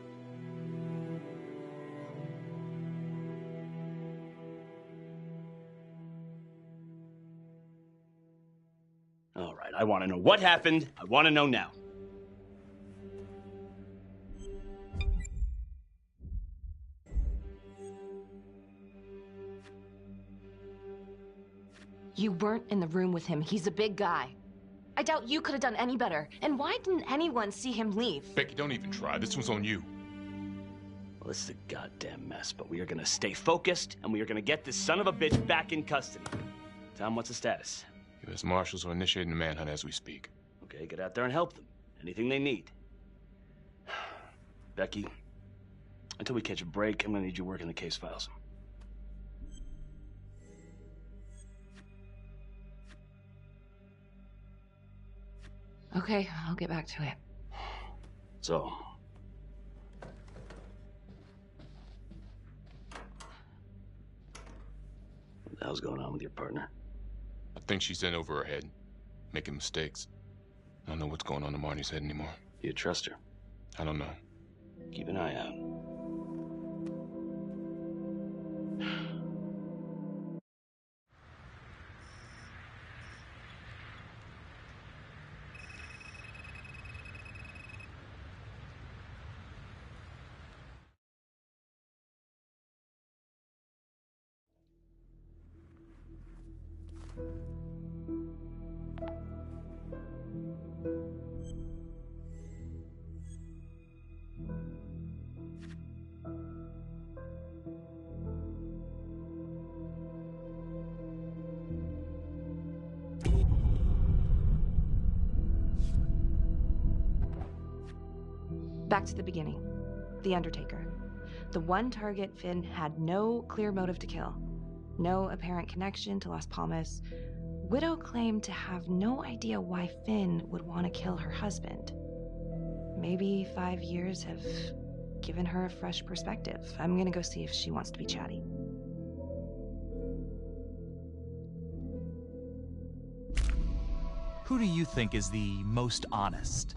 J: All right, I want to know what happened. I want to know now.
D: You weren't in the room with him. He's a big guy. I doubt you could have done any better. And why didn't anyone see him leave?
L: Becky, don't even try. This one's on you.
J: Well, this is a goddamn mess, but we are gonna stay focused, and we are gonna get this son of a bitch back in custody. Tom, what's the status?
L: U.S. Marshals are initiating a manhunt as we speak.
J: Okay, get out there and help them. Anything they need. Becky, until we catch a break, I'm gonna need you working the case files.
D: Okay, I'll get back to it.
J: So, what the hell's going on with your partner?
L: I think she's in over her head, making mistakes. I don't know what's going on in Marnie's head anymore.
J: Do you trust her?
L: I don't know.
J: Keep an eye out.
D: Back to the beginning. The Undertaker. The one target Finn had no clear motive to kill. No apparent connection to Las Palmas. Widow claimed to have no idea why Finn would want to kill her husband. Maybe 5 years have given her a fresh perspective. I'm gonna go see if she wants to be chatty.
A: Who do you think is the most honest?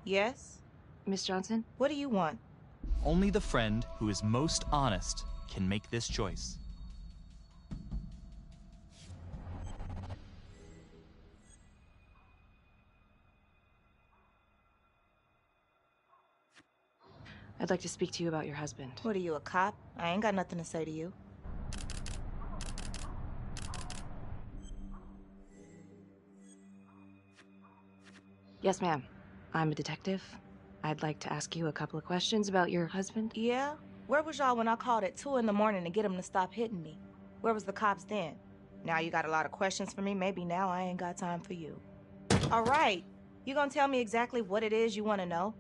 E: Yes?
D: Miss Johnson?
E: What do you want?
A: Only the friend who is most honest can make this choice.
D: I'd like to speak to you about your husband.
E: What are you, a cop? I ain't got nothing to say to you.
D: Yes, ma'am. I'm a detective. I'd like to ask you a couple of questions about your husband.
E: Yeah? Where was y'all when I called at 2 in the morning to get him to stop hitting me? Where was the cops then? Now you got a lot of questions for me. Maybe now I ain't got time for you. All right. You gonna tell me exactly what it is you want to know?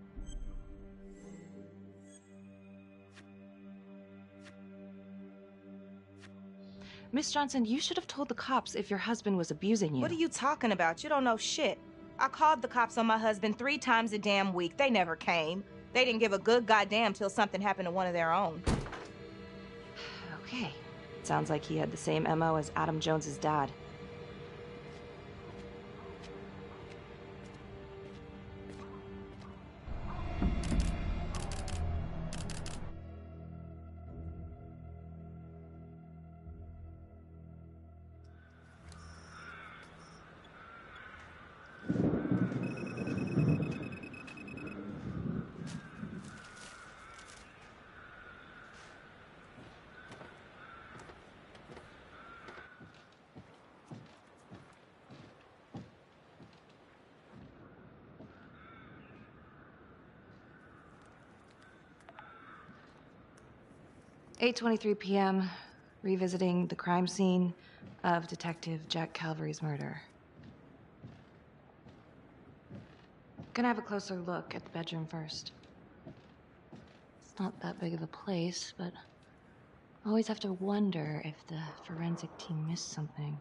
D: Miss Johnson, you should have told the cops if your husband was abusing you.
E: What are you talking about? You don't know shit. I called the cops on my husband 3 times a damn week. They never came. They didn't give a good goddamn till something happened to one of their own.
D: Okay. Sounds like he had the same MO as Adam Jones's dad. 8:23 p.m., revisiting the crime scene of Detective Jack Calvary's murder. Gonna have a closer look at the bedroom first. It's not that big of a place, but I always have to wonder if the forensic team missed something.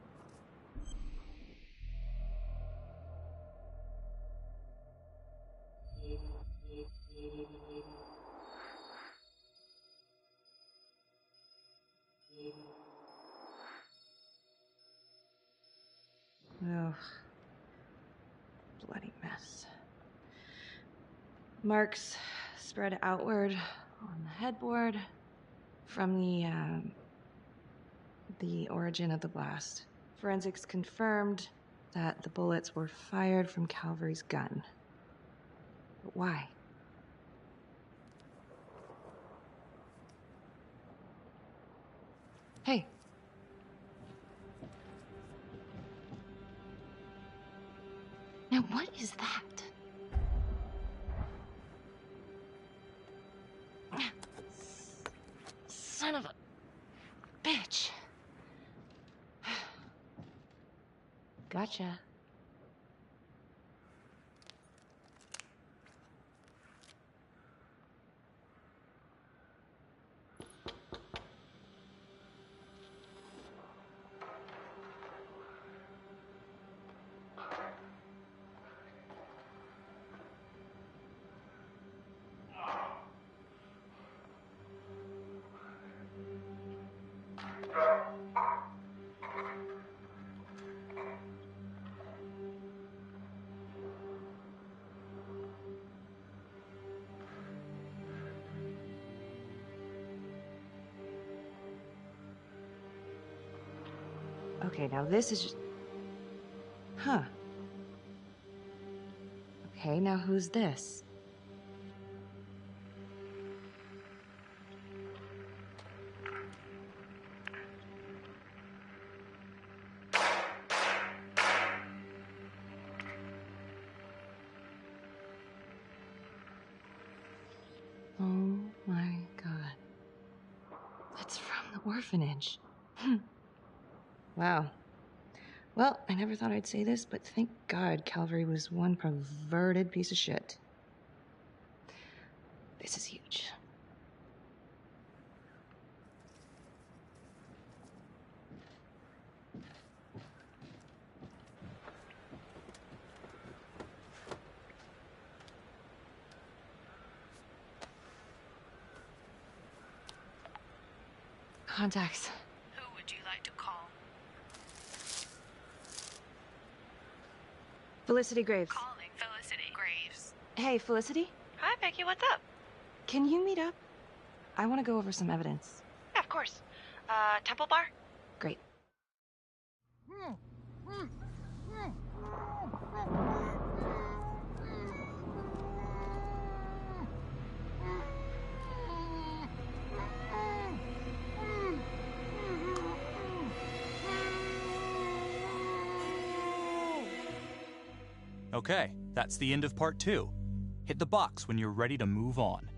D: Ugh. Bloody mess. Marks spread outward on the headboard from the origin of the blast. Forensics confirmed that the bullets were fired from Calvary's gun. But why? Hey. Now what is that? Son of a bitch. Gotcha. Okay, now this is just... Huh. Okay, now who's this? Oh my God. That's from the orphanage. Wow. Well, I never thought I'd say this, but thank God Calvary was one perverted piece of shit. This is huge. Contacts.
S: Who would you like to call?
D: Felicity Graves.
S: Calling Felicity Graves.
D: Hey, Felicity?
S: Hi, Becky, what's up?
D: Can you meet up? I want to go over some evidence.
S: Yeah, of course. Temple Bar?
D: Great.
A: Okay, that's the end of part 2. Hit the box when you're ready to move on.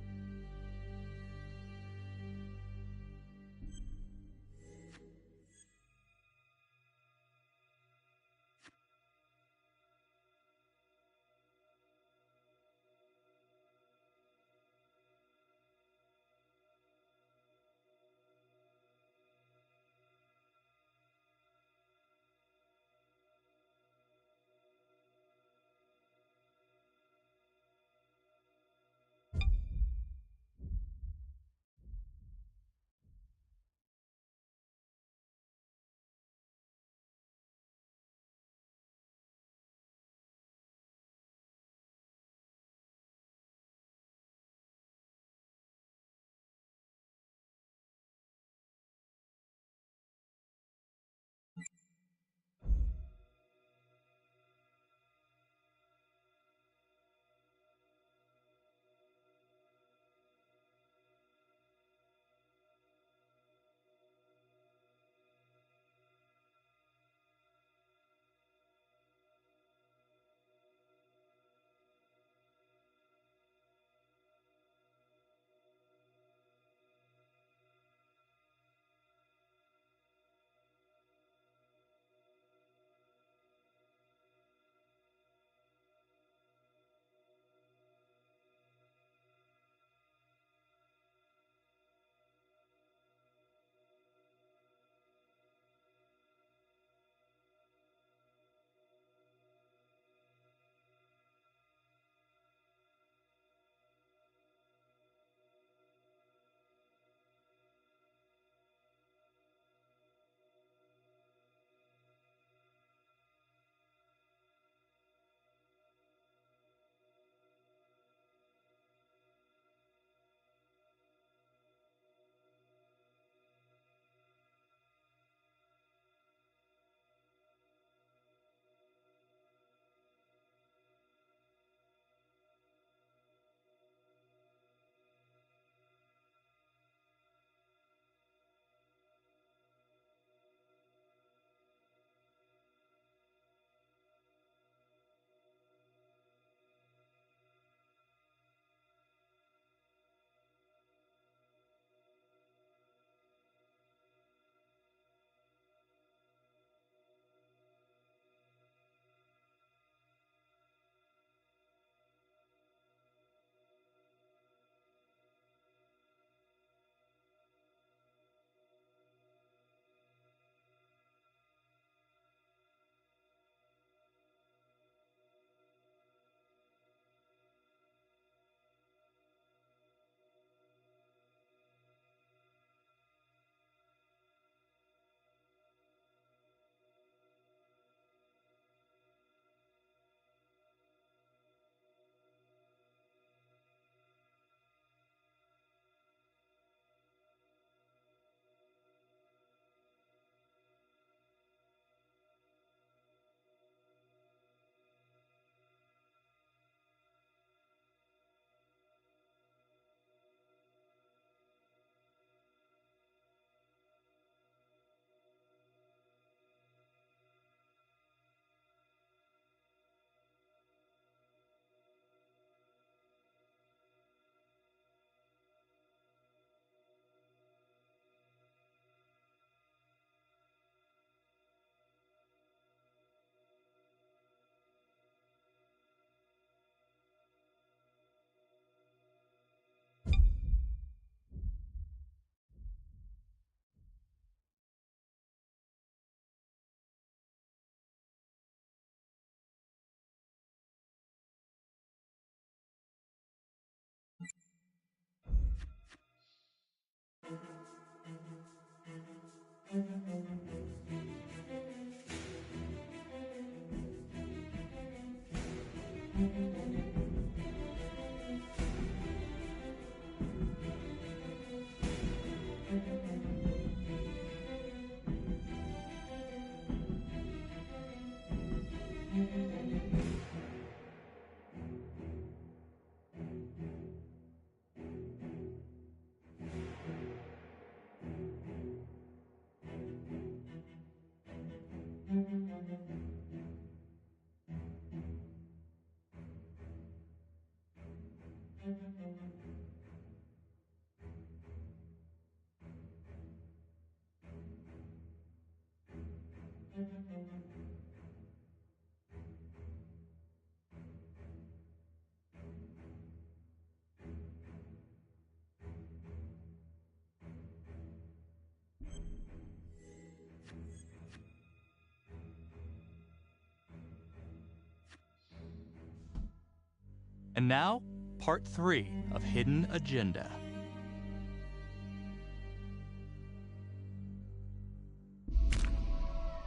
A: And now, part 3 of Hidden Agenda.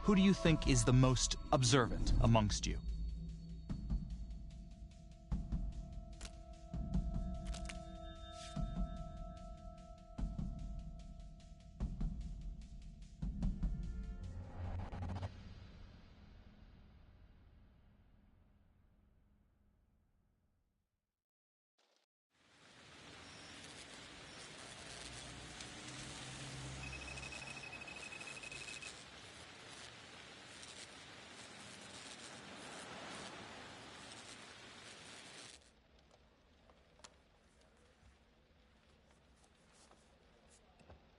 A: Who do you think is the most observant amongst you?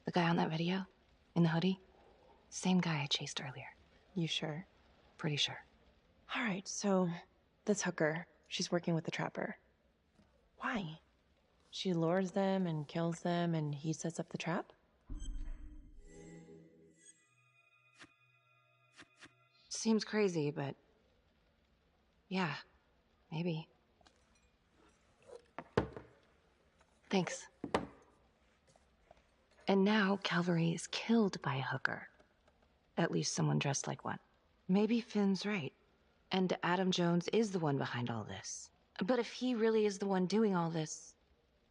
D: The guy on that video? In the hoodie? Same guy I chased earlier.
H: You sure?
D: Pretty sure.
H: All right, so this hooker, she's working with the trapper. Why? She lures them and kills them, and he sets up the trap?
D: Seems crazy, but... yeah, maybe. Thanks. And now Calvary is killed by a hooker. At least someone dressed like one. Maybe Finn's right. And Adam Jones is the one behind all this. But if he really is the one doing all this,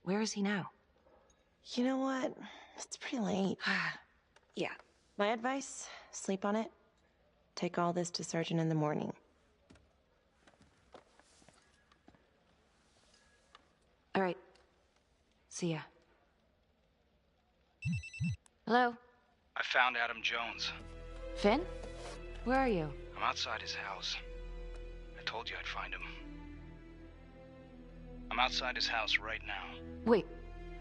D: where is he now?
H: You know what? It's pretty late.
D: Yeah.
H: My advice, sleep on it. Take all this to Sergeant in the morning.
D: All right. See ya. Hello?
N: I found Adam Jones.
D: Finn? Where are you?
N: I'm outside his house. I told you I'd find him. I'm outside his house right now.
D: Wait,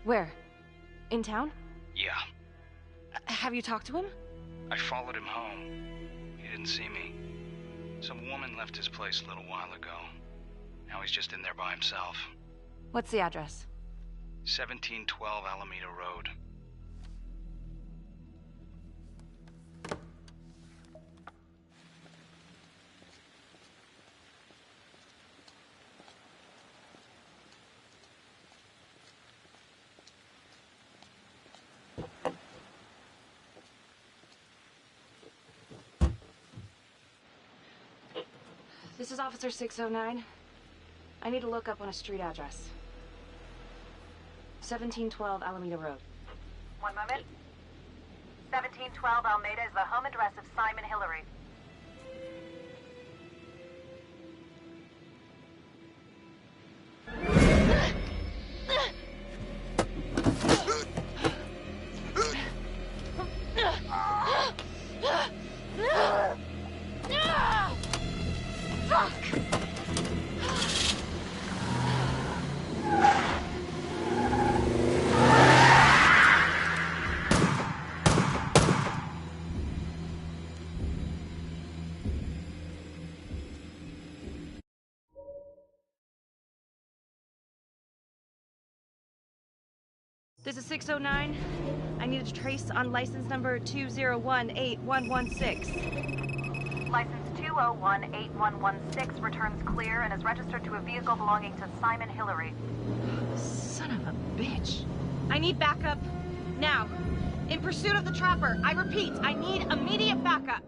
D: where? In town?
N: Yeah.
D: Have you talked to him?
N: I followed him home. He didn't see me. Some woman left his place a little while ago. Now he's just in there by himself.
D: What's the address?
N: 1712 Alameda Road.
D: This is Officer 609. I need to look up on a street address. 1712 Alameda Road.
B: One moment. 1712 Alameda is the home address of Simon Hillary.
E: This is 609. I need a trace on license number 2018116.
B: License 2018116 returns clear and is registered to a vehicle belonging to Simon Hillary.
E: Son of a bitch. I need backup. Now. In pursuit of the trapper. I repeat, I need immediate backup.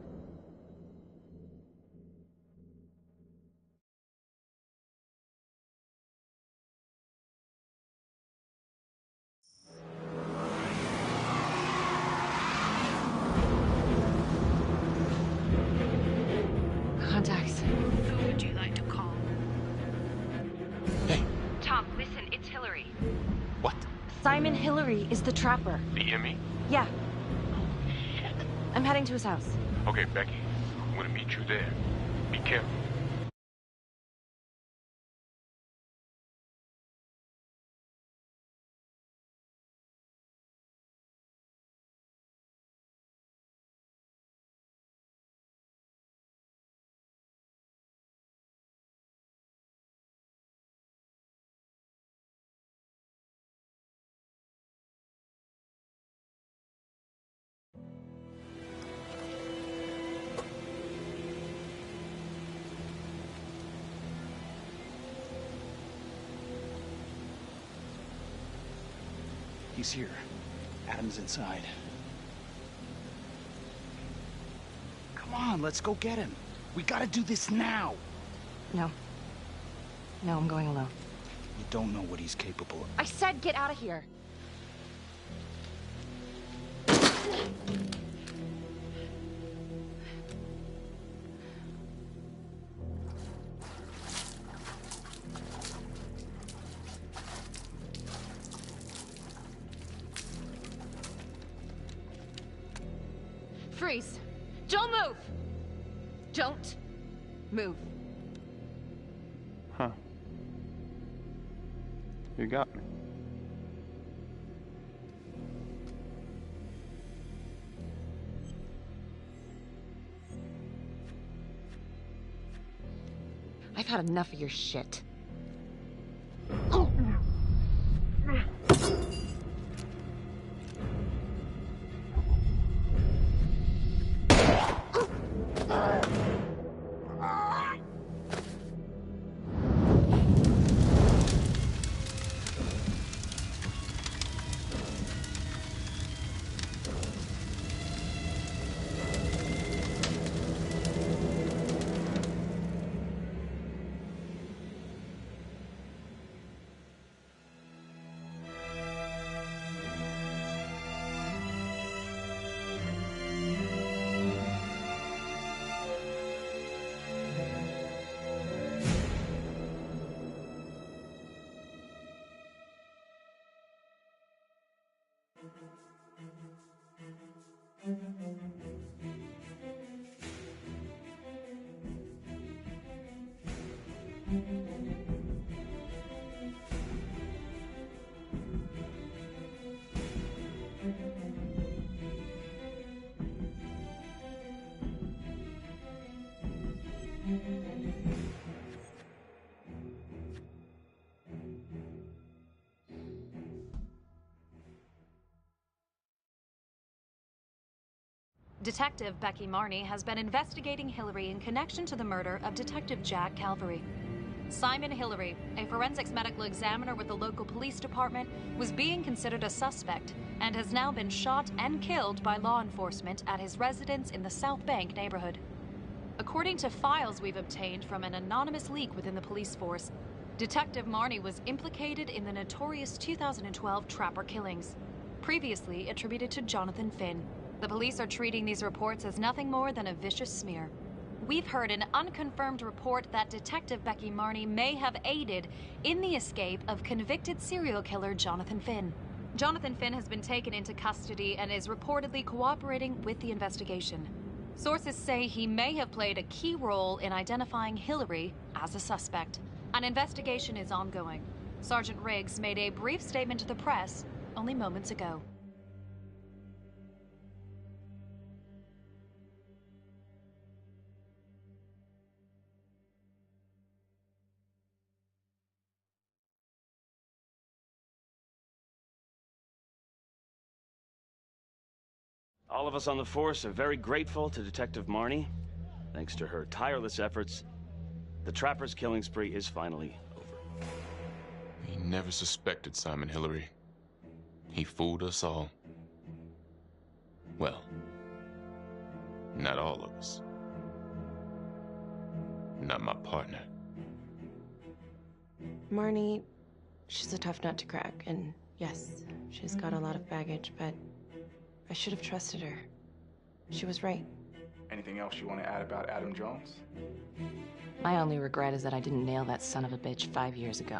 D: Contacts.
S: Who would you like to call?
L: Hey.
D: Tom, listen, it's Hillary.
L: What?
E: Simon Hillary is the trapper.
L: Do you hear me?
E: Yeah.
L: Shit.
D: I'm heading to his house.
L: Okay, Becky. I'm gonna meet you there. Be careful.
O: He's here. Adam's inside. Come on, let's go get him. We gotta do this now.
D: No. No, I'm going alone.
O: You don't know what he's capable of.
D: I said get out of here. Freeze! Don't move! Don't move.
P: Huh. You got me.
D: I've had enough of your shit.
T: Detective Becky Marney has been investigating Hillary in connection to the murder of Detective Jack Calvary. Simon Hillary, a forensics medical examiner with the local police department, was being considered a suspect and has now been shot and killed by law enforcement at his residence in the South Bank neighborhood. According to files we've obtained from an anonymous leak within the police force, Detective Marney was implicated in the notorious 2012 Trapper killings, previously attributed to Jonathan Finn. The police are treating these reports as nothing more than a vicious smear. We've heard an unconfirmed report that Detective Becky Marney may have aided in the escape of convicted serial killer Jonathan Finn. Jonathan Finn has been taken into custody and is reportedly cooperating with the investigation. Sources say he may have played a key role in identifying Hillary as a suspect. An investigation is ongoing. Sergeant Riggs made a brief statement to the press only moments ago.
J: All of us on the force are very grateful to Detective Marney. Thanks to her tireless efforts, the Trapper's killing spree is finally over.
L: He never suspected Simon Hillary. He fooled us all. Well, not all of us. Not my partner.
H: Marnie, she's a tough nut to crack, and yes, she's got a lot of baggage, but I should have trusted her. She was right.
Q: Anything else you want to add about Adam Jones?
D: My only regret is that I didn't nail that son of a bitch 5 years ago.